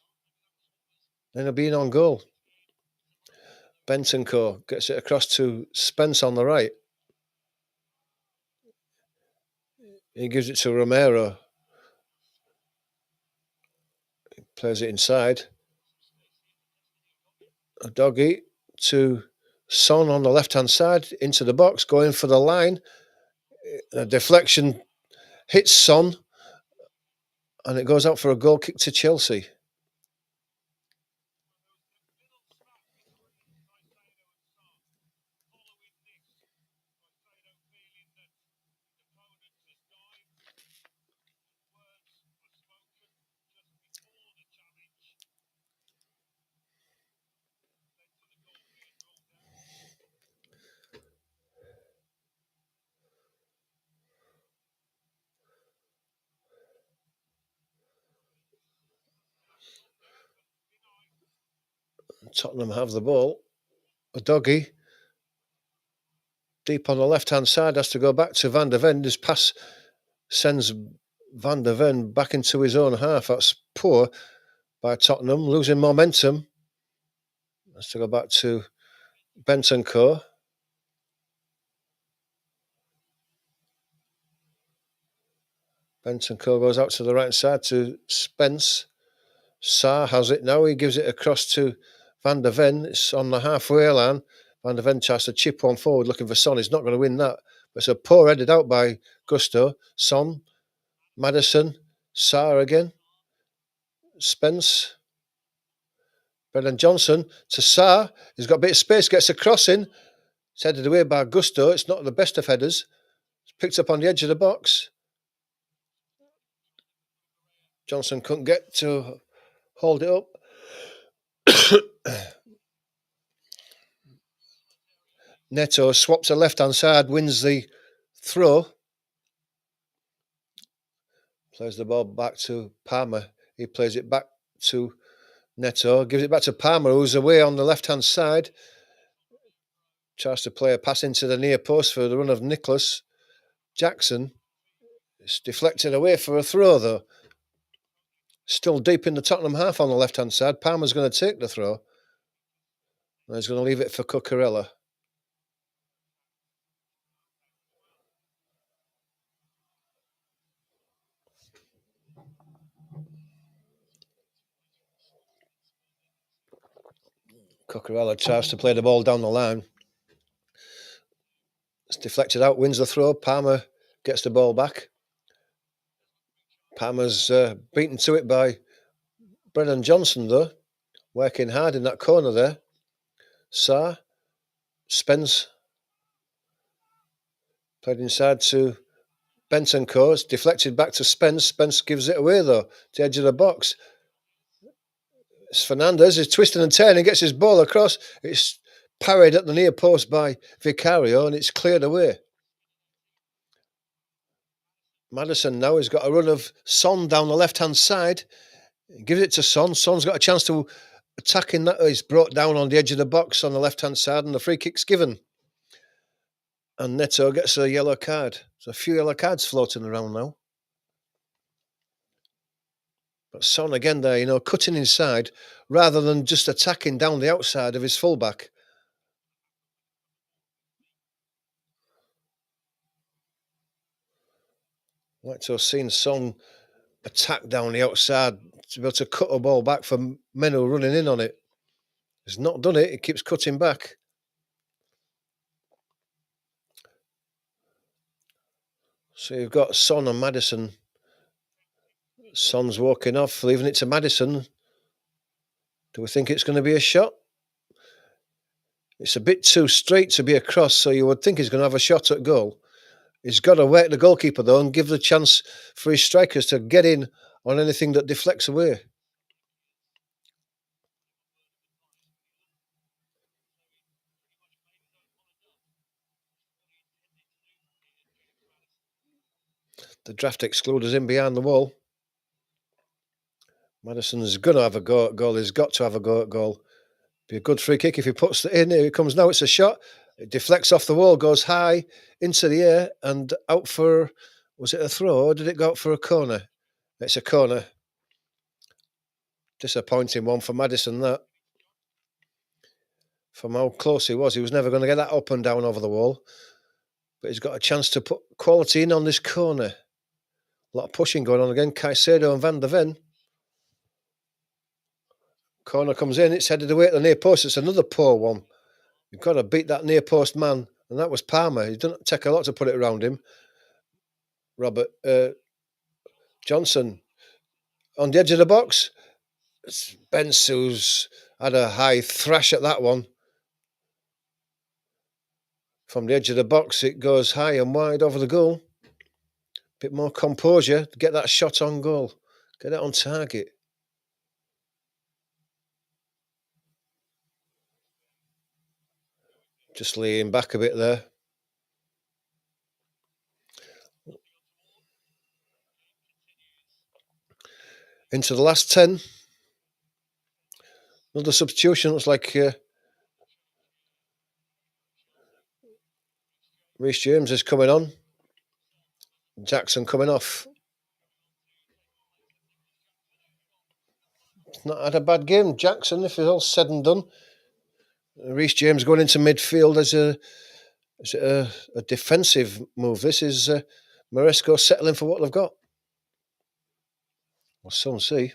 [SPEAKER 1] Then he'll be in on goal. Bentancur gets it across to Spence on the right. He gives it to Romero. He plays it inside. Udogie to Son on the left-hand side, into the box, going for the line. A deflection hits Son, and it goes out for a goal kick to Chelsea. Tottenham have the ball. Udogie, deep on the left-hand side, has to go back to Van der Ven. His pass sends Van der Ven back into his own half. That's poor by Tottenham, losing momentum. Has to go back to Bentancur. Bentancur goes out to the right side to Spence. Sarr has it now. He gives it across to Van der Ven. It's on the halfway line. Van der Ven tries to chip one forward looking for Son. He's not going to win that. But it's a poor headed out by Gusto. Son, Maddison, Sarr again. Spence. Brendan Johnson to Sarr. He's got a bit of space, gets a crossing. It's headed away by Gusto. It's not the best of headers. It's picked up on the edge of the box. Johnson couldn't get to hold it up. Neto swaps to left-hand side, wins the throw. Plays the ball back to Palmer. He plays it back to Neto. Gives it back to Palmer, who's away on the left-hand side. Tries to play a pass into the near post for the run of Nicholas Jackson. It's deflected away for a throw, though. Still deep in the Tottenham half on the left-hand side. Palmer's going to take the throw. And he's going to leave it for Cucurella. Cucurella tries to play the ball down the line. It's deflected out, wins the throw. Palmer gets the ball back. Palmer's beaten to it by Brennan Johnson, though. Working hard in that corner there. Sarr. Spence. Played inside to Bentancur. It's deflected back to Spence. Spence gives it away, though, to the edge of the box. It's Fernandez. He's twisting and turning, gets his ball across. It's parried at the near post by Vicario, and it's cleared away. Maddison now has got a run of Son down the left-hand side. He gives it to Son. Son's got a chance to attack in that. He's brought down on the edge of the box on the left-hand side, and the free kick's given. And Neto gets a yellow card. There's a few yellow cards floating around now. But Son again there, cutting inside rather than just attacking down the outside of his fullback. I'd like to have seen Son attack down the outside to be able to cut a ball back for Menu running in on it. He's not done it. He keeps cutting back. So you've got Son and Maddison. Son's walking off, leaving it to Maddison. Do we think it's going to be a shot? It's a bit too straight to be a cross, so you would think he's going to have a shot at goal. He's got to work the goalkeeper, though, and give the chance for his strikers to get in on anything that deflects away. The draft excluder's in behind the wall. Maddison's going to have a go at goal. He's got to have a go at goal. Be a good free kick if he puts it in. Here it comes now. It's a shot. It deflects off the wall, goes high into the air and out for, was it a throw or did it go out for a corner? It's a corner. Disappointing one for Maddison, that. From how close he was never going to get that up and down over the wall. But he's got a chance to put quality in on this corner. A lot of pushing going on again. Caicedo and Van der Ven. Corner comes in, it's headed away at the near post. It's another poor one. You've got to beat that near post man. And that was Palmer. It doesn't take a lot to put it around him. Robert Johnson on the edge of the box. Spence, who's had a high thrash at that one. From the edge of the box, it goes high and wide over the goal. Bit more composure to get that shot on goal. Get it on target. Just laying back a bit there. Into the last 10. Another substitution. Looks like Reece James is coming on. Jackson coming off. It's not had a bad game, Jackson, if it's all said and done. Reece James going into midfield as a defensive move. This is Maresco settling for what they've got. We'll soon see.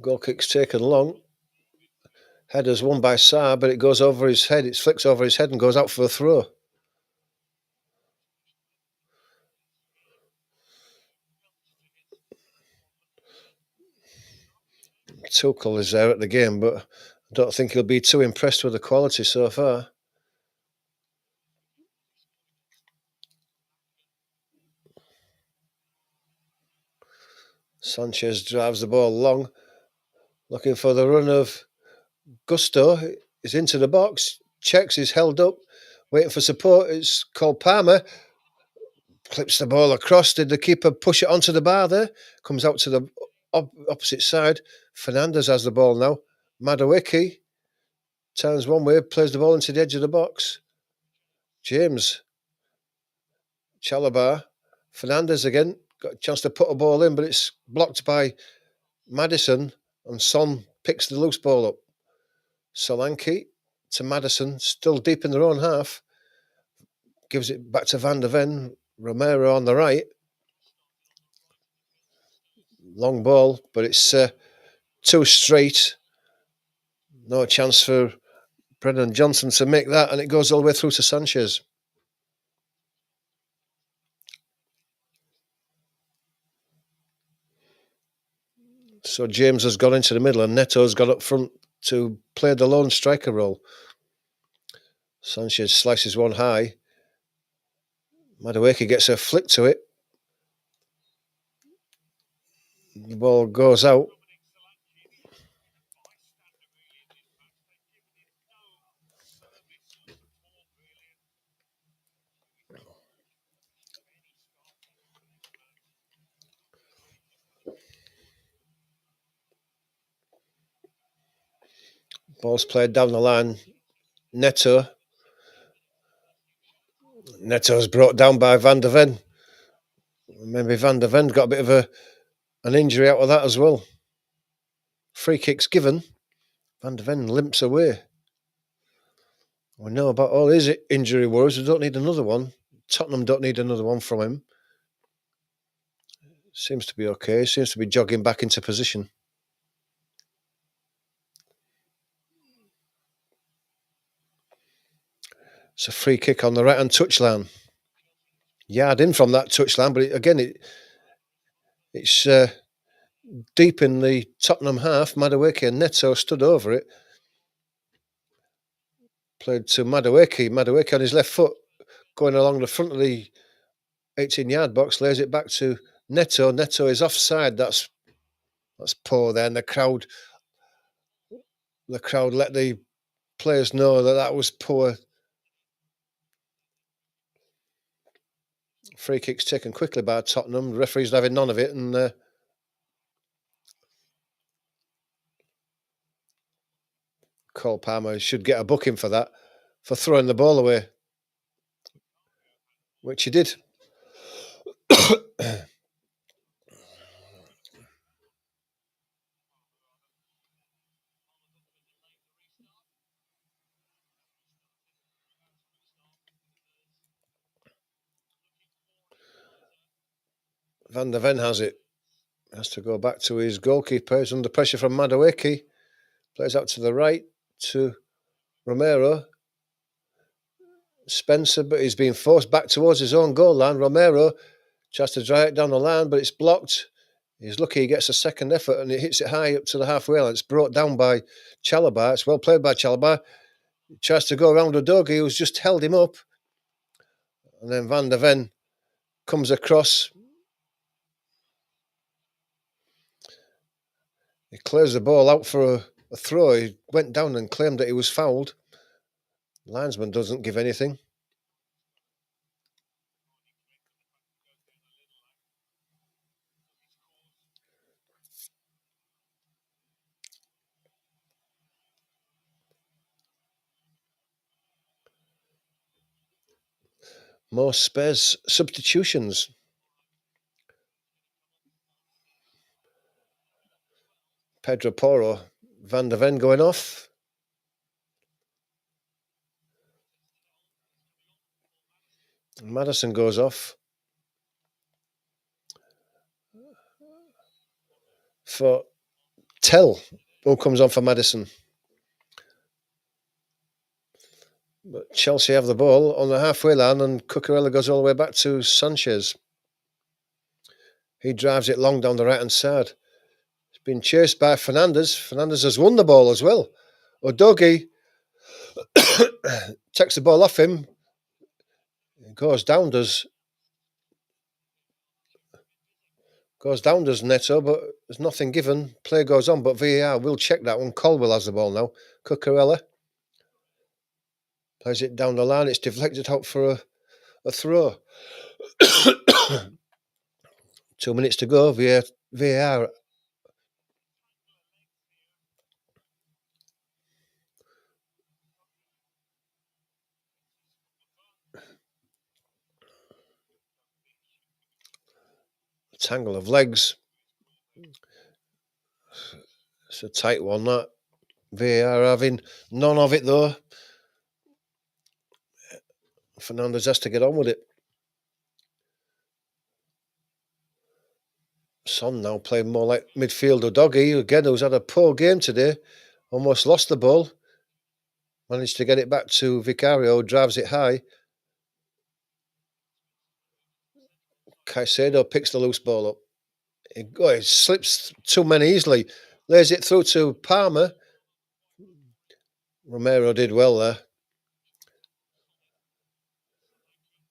[SPEAKER 1] Goal kick's taken long. Header's won by Sarr, but it goes over his head. It flicks over his head and goes out for a throw. Tuchel is there at the game, but I don't think he'll be too impressed with the quality so far. Sanchez drives the ball long, looking for the run of Gusto. He's into the box, checks, he's held up, waiting for support. It's called Palmer. Clips the ball across. Did the keeper push it onto the bar there? Comes out to the opposite side. Fernandez has the ball now. Madueke turns one way, plays the ball into the edge of the box. James. Chalobah. Fernandez again. Got a chance to put a ball in, but it's blocked by Maddison. And Son picks the loose ball up. Solanke to Maddison, still deep in their own half. Gives it back to Van der Ven. Romero on the right. Long ball, but it's too straight. No chance for Brendan Johnson to make that, and it goes all the way through to Sanchez. So James has gone into the middle, and Neto's got up front to play the lone striker role. Sanchez slices one high. Madueke gets a flick to it. The ball goes out. Ball's played down the line. Neto's brought down by Van der Ven. Maybe Van der Ven got a bit of an injury out of that as well. Free kick's given. Van der Ven limps away. We know about all his injury woes. We don't need another one. Tottenham don't need another one from him. Seems to be okay. Seems to be jogging back into position. It's a free kick on the right-hand touchline. Yard in from that touchline, but it's deep in the Tottenham half. Madueke and Neto stood over it. Played to Madueke. Madueke on his left foot, going along the front of the 18-yard box, lays it back to Neto. Neto is offside. That's poor there. And the crowd let the players know that was poor. Free kick's taken quickly by Tottenham. The referee's having none of it, and Cole Palmer should get a booking for that, for throwing the ball away, which he did. Van der Ven has it. Has to go back to his goalkeeper. He's under pressure from Madueke. Plays out to the right to Romero. Spencer, but he's being forced back towards his own goal line. Romero tries to drive it down the line, but it's blocked. He's lucky he gets a second effort, and it hits it high up to the halfway line. It's brought down by Chalobah. It's well played by Chalobah. He tries to go around Udogie, who's just held him up. And then Van der Ven comes across. He clears the ball out for a throw. He went down and claimed that he was fouled. The linesman doesn't give anything. More Spurs substitutions. Pedro Porro, Van der Ven going off. Maddison goes off for Tell, who comes on for Maddison. But Chelsea have the ball on the halfway line, and Cucurella goes all the way back to Sanchez. He drives it long down the right-hand side. It's been chased by Fernandez. Fernandez has won the ball as well. Udogie takes the ball off him. It goes down, does Neto, but there's nothing given. Play goes on, but VAR will check that one. Colwell has the ball now. Cucurella plays it down the line. It's deflected out for a throw. 2 minutes to go. VAR. Tangle of legs. It's a tight one, that. VAR having none of it, though. Fernandez has to get on with it. Son now playing more like midfielder doggy, again, who's had a poor game today. Almost lost the ball. Managed to get it back to Vicario, drives it high. Caicedo picks the loose ball up. It slips too many easily. Lays it through to Palmer. Romero did well there.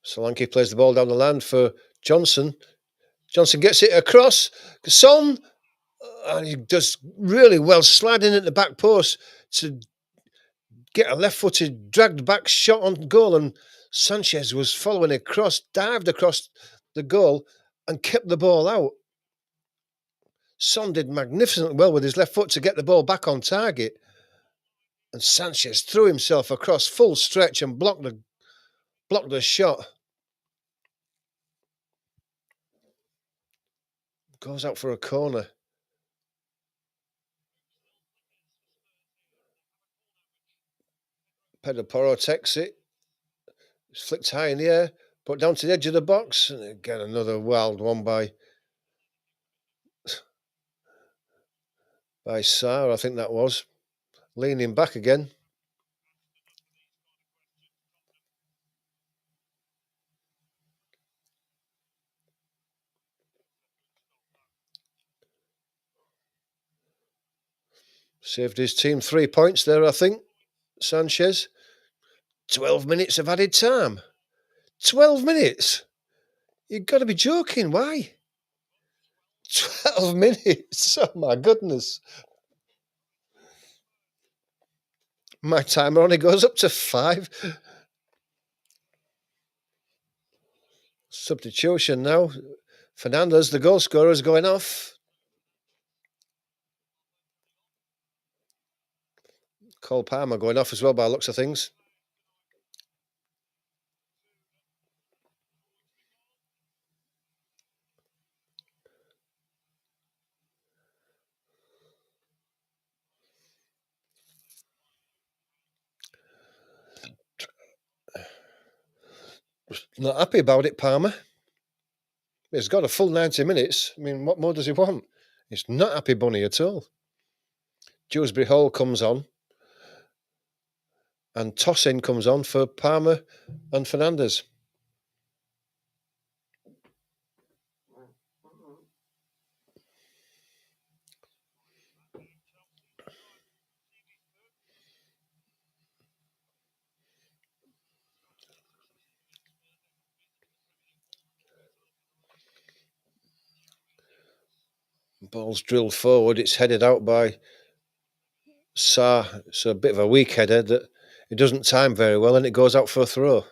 [SPEAKER 1] Solanke plays the ball down the line for Johnson. Johnson gets it across. Son, and he does really well, sliding at the back post to get a left-footed, dragged back shot on goal. And Sanchez was following across, dived across the goal and kept the ball out. Son did magnificently well with his left foot to get the ball back on target. And Sanchez threw himself across full stretch and blocked the shot. Goes out for a corner. Pedro Porro takes it. It's flicked high in the air, put down to the edge of the box. And again, another wild one by Sarr, I think that was. Leaning back again. Saved his team 3 points there, I think. Sanchez. 12 minutes of added time. 12 minutes? You've got to be joking. Why? 12 minutes? Oh, my goodness. My timer only goes up to 5. Substitution now. Fernandez, the goal scorer, is going off. Cole Palmer going off as well by the looks of things. Not happy about it, Palmer. He's got a full 90 minutes. I mean, what more does he want? He's not happy bunny at all. Dewsbury Hall comes on. And toss-in comes on for Palmer and Fernandez. Ball's drilled forward. It's headed out by Sarr. It's a bit of a weak header that it doesn't time very well, and it goes out for a throw.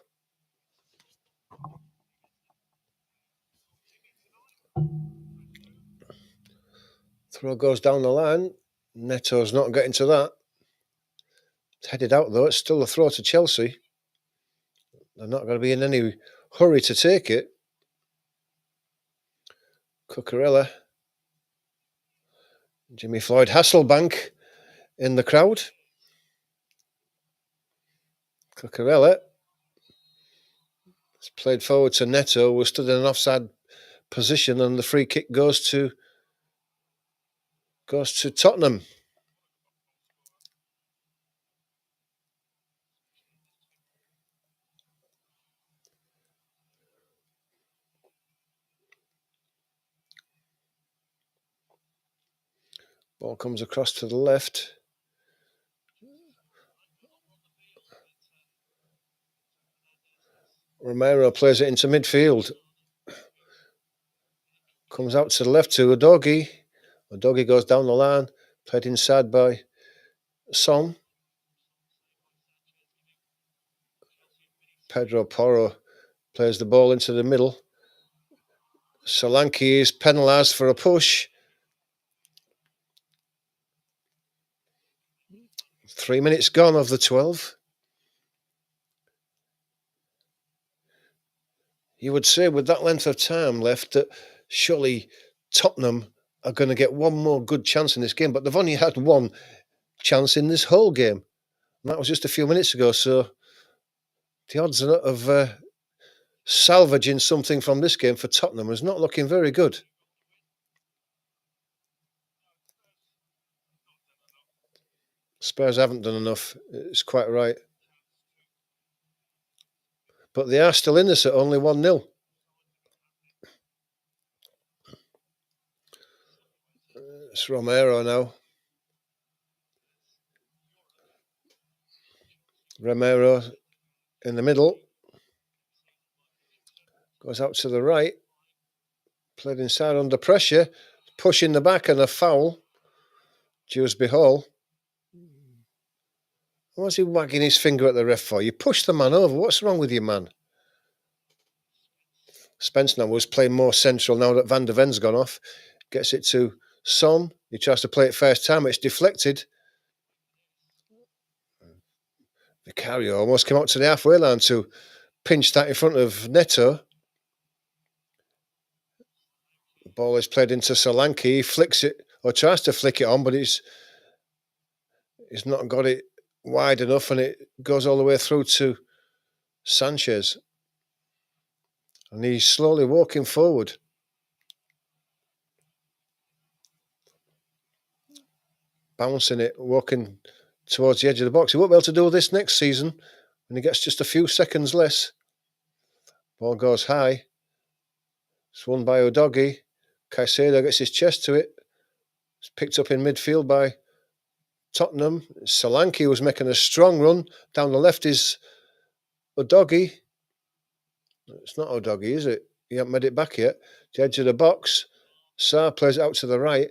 [SPEAKER 1] Throw goes down the line. Neto's not getting to that. It's headed out, though. It's still a throw to Chelsea. They're not going to be in any hurry to take it. Cucurella. Jimmy Floyd Hasselbank in the crowd. Cucurella. It's played forward to Neto. We're stood in an offside position, and the free kick goes to Tottenham. Ball comes across to the left. Romero plays it into midfield. Comes out to the left to Udogie. Udogie goes down the line. Played inside by Son. Pedro Porro plays the ball into the middle. Solanke is penalised for a push. 3 minutes gone of the 12. You would say with that length of time left that surely Tottenham are going to get one more good chance in this game, but they've only had one chance in this whole game. And that was just a few minutes ago, so the odds of salvaging something from this game for Tottenham is not looking very good. Spurs haven't done enough, it's quite right. But they are still in this at only 1-0. It's Romero now. Romero in the middle. Goes out to the right. Played inside under pressure. Pushing the back and a foul. Dewsbury Hall. What's he wagging his finger at the ref for? You push the man over. What's wrong with you, man? Spence now was playing more central now that Van der Ven's gone off. Gets it to Son. He tries to play it first time. It's deflected. Vicario almost came out to the halfway line to pinch that in front of Neto. The ball is played into Solanke. He flicks it, or tries to flick it on, but he's not got it wide enough, and it goes all the way through to Sanchez. And he's slowly walking forward. Bouncing it, walking towards the edge of the box. He won't be able to do this next season when he gets just a few seconds less. Ball goes high. It's won by Udogie. Caicedo gets his chest to it. It's picked up in midfield by Tottenham. Solanke was making a strong run. Down the left is Udogie. It's not Udogie, is it? He hasn't made it back yet. The edge of the box. Sarr plays it out to the right.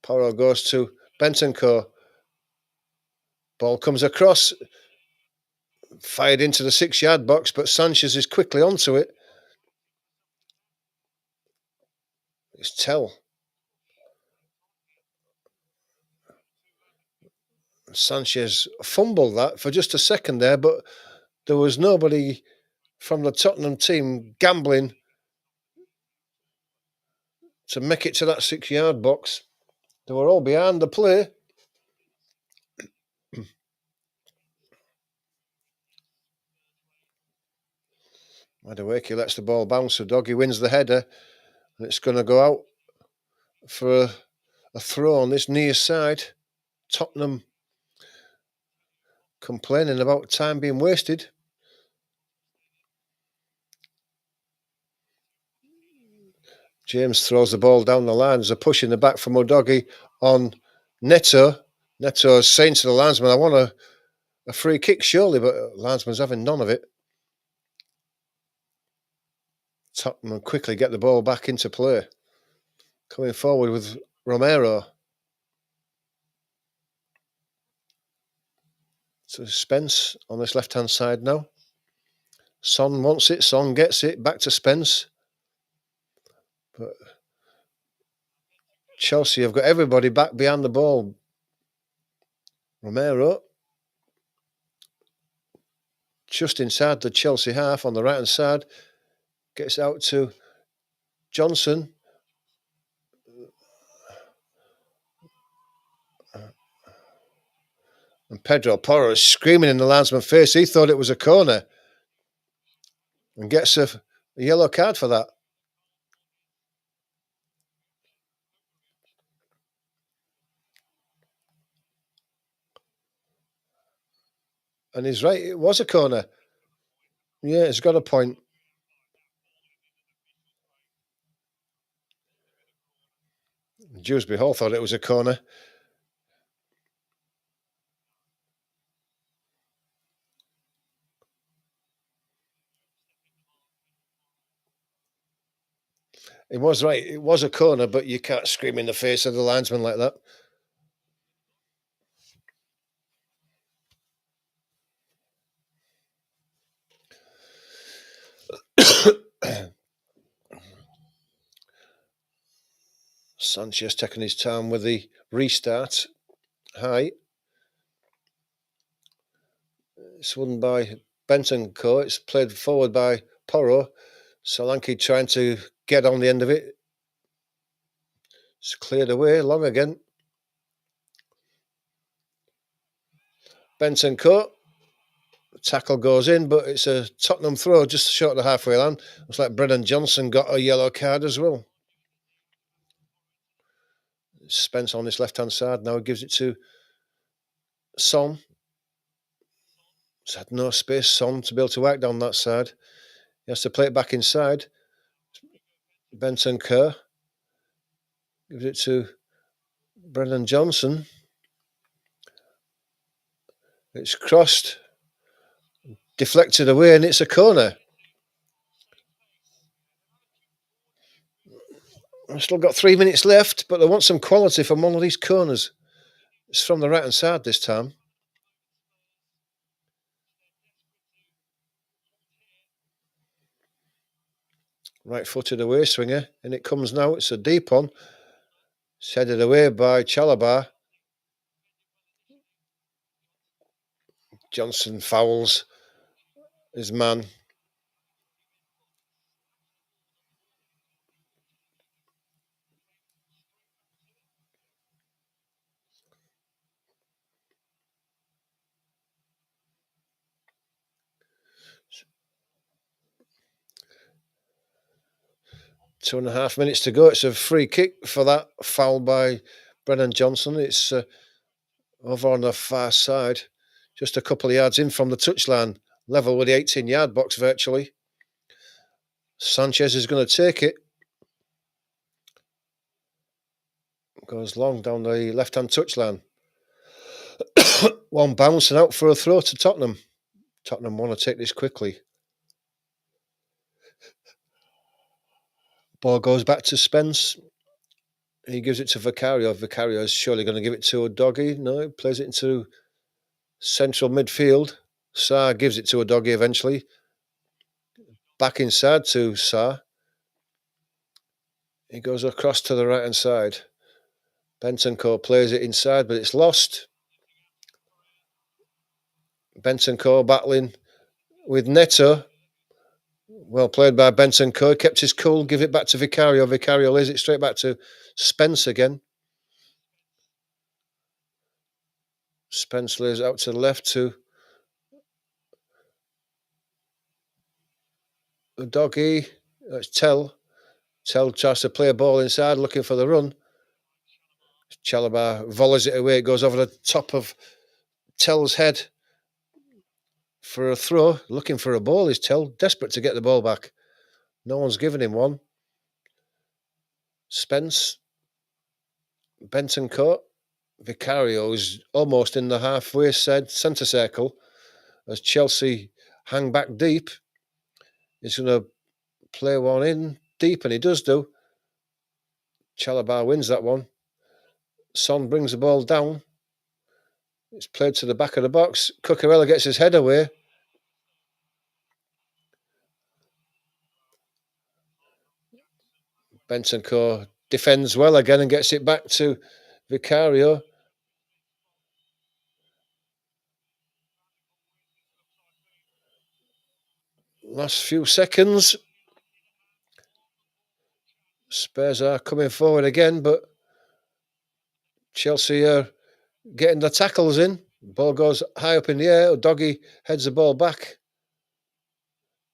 [SPEAKER 1] Porro goes to Bentancur. Ball comes across. Fired into the 6-yard box, but Sanchez is quickly onto it. It's Tell. Sanchez fumbled that for just a second there, but there was nobody from the Tottenham team gambling to make it to that 6-yard box. They were all behind the play. Madueke lets the ball bounce. Udogie wins the header, and it's going to go out for a throw on this near side. Tottenham complaining about time being wasted. James throws the ball down the line. There's a push in the back from Udogie on Neto. Neto is saying to the linesman, I want a free kick, surely, but the linesman's having none of it. Tottenham quickly get the ball back into play. Coming forward with Romero. So Spence on this left-hand side now. Son wants it. Son gets it. Back to Spence. But Chelsea have got everybody back behind the ball. Romero. Just inside the Chelsea half on the right-hand side. Gets out to Johnson. And Pedro Porro is screaming in the linesman's face. He thought it was a corner. And gets a yellow card for that. And he's right, it was a corner. Yeah, he's got a point. Dewsbury Hall thought it was a corner. It was right, it was a corner, but you can't scream in the face of the linesman like that. Sanchez taking his time with the restart. High. It's won by Benton Co. It's played forward by Porro. Solanke trying to get on the end of it. It's cleared away, long again. Benton Co. Tackle goes in, but it's a Tottenham throw just short of the halfway line. Looks like Brennan Johnson got a yellow card as well. Spence on this left-hand side now gives it to Son. He's had no space, Son, to be able to work down that side. He has to play it back inside. Benton Kerr gives it to Brennan Johnson. It's crossed, deflected away, and it's a corner. I've still got 3 minutes left, but I want some quality from one of these corners. It's from the right-hand side this time. Right-footed away swinger, and it comes now. It's a deep one. It's headed away by Chalobah. Johnson fouls his man. Two and a half minutes to go. It's a free kick for that foul by Brennan Johnson. It's over on the far side, just a couple of yards in from the touchline, level with the 18-yard box virtually. Sanchez is going to take it. Goes long down the left-hand touchline. One bounce and out for a throw to Tottenham. Tottenham want to take this quickly. Ball goes back to Spence. He gives it to Vicario. Vicario is surely going to give it to a doggy. No, he plays it into central midfield. Sarr gives it to a doggy eventually. Back inside to Sarr. He goes across to the right-hand side. Bentancur plays it inside, but it's lost. Bentancur battling with Neto. Well played by Bentancur. Kept his cool. Give it back to Vicario. Vicario lays it straight back to Spence again. Spence lays it out to the left to a doggy. That's Tell. Tell tries to play a ball inside, looking for the run. Chalobah volleys it away. It goes over the top of Tell's head for a throw. Looking for a ball is Tell. Desperate to get the ball back. No one's given him one. Spence. Bentancur. Vicario is almost in the halfway centre circle as Chelsea hang back deep. He's going to play one in deep, and he does do. Chalobah wins that one. Son brings the ball down. It's played to the back of the box. Cucurella gets his head away. Bentancur defends well again and gets it back to Vicario. Last few seconds. Spurs are coming forward again, but Chelsea are getting the tackles in. Ball goes high up in the air. Doggy heads the ball back.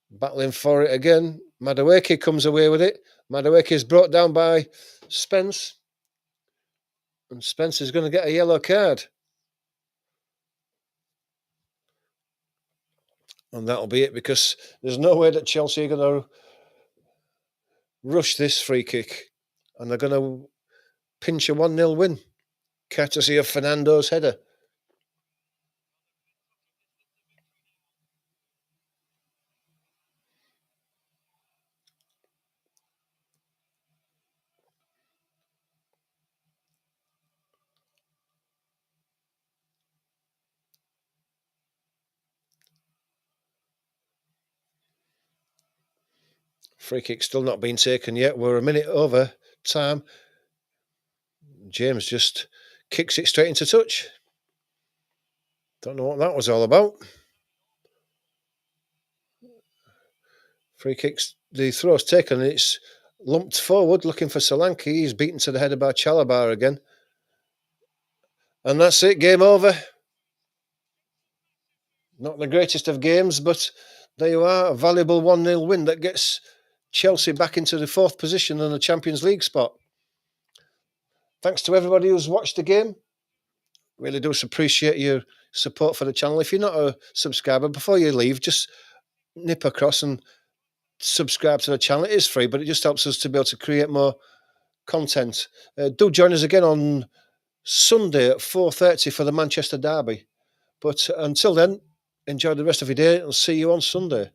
[SPEAKER 1] Battling for it again. Madueke comes away with it. Madueke is brought down by Spence. And Spence is going to get a yellow card. And that'll be it, because there's no way that Chelsea are going to rush this free kick. And they're going to pinch a 1-0 win, courtesy of Fernando's header. Free kick still not been taken yet. We're a minute over time. James just kicks it straight into touch. Don't know what that was all about. Free kicks, the throw's taken, and it's lumped forward looking for Solanke. He's beaten to the head by Chalabar again. And that's it, game over. Not the greatest of games, but there you are, a valuable 1-0 win that gets Chelsea back into the 4th position on the Champions League spot. Thanks to everybody who's watched the game. Really do appreciate your support for the channel. If you're not a subscriber, before you leave, just nip across and subscribe to the channel. It is free, but it just helps us to be able to create more content. Do join us again on Sunday at 4:30 for the Manchester derby. But until then, enjoy the rest of your day. I'll see you on Sunday.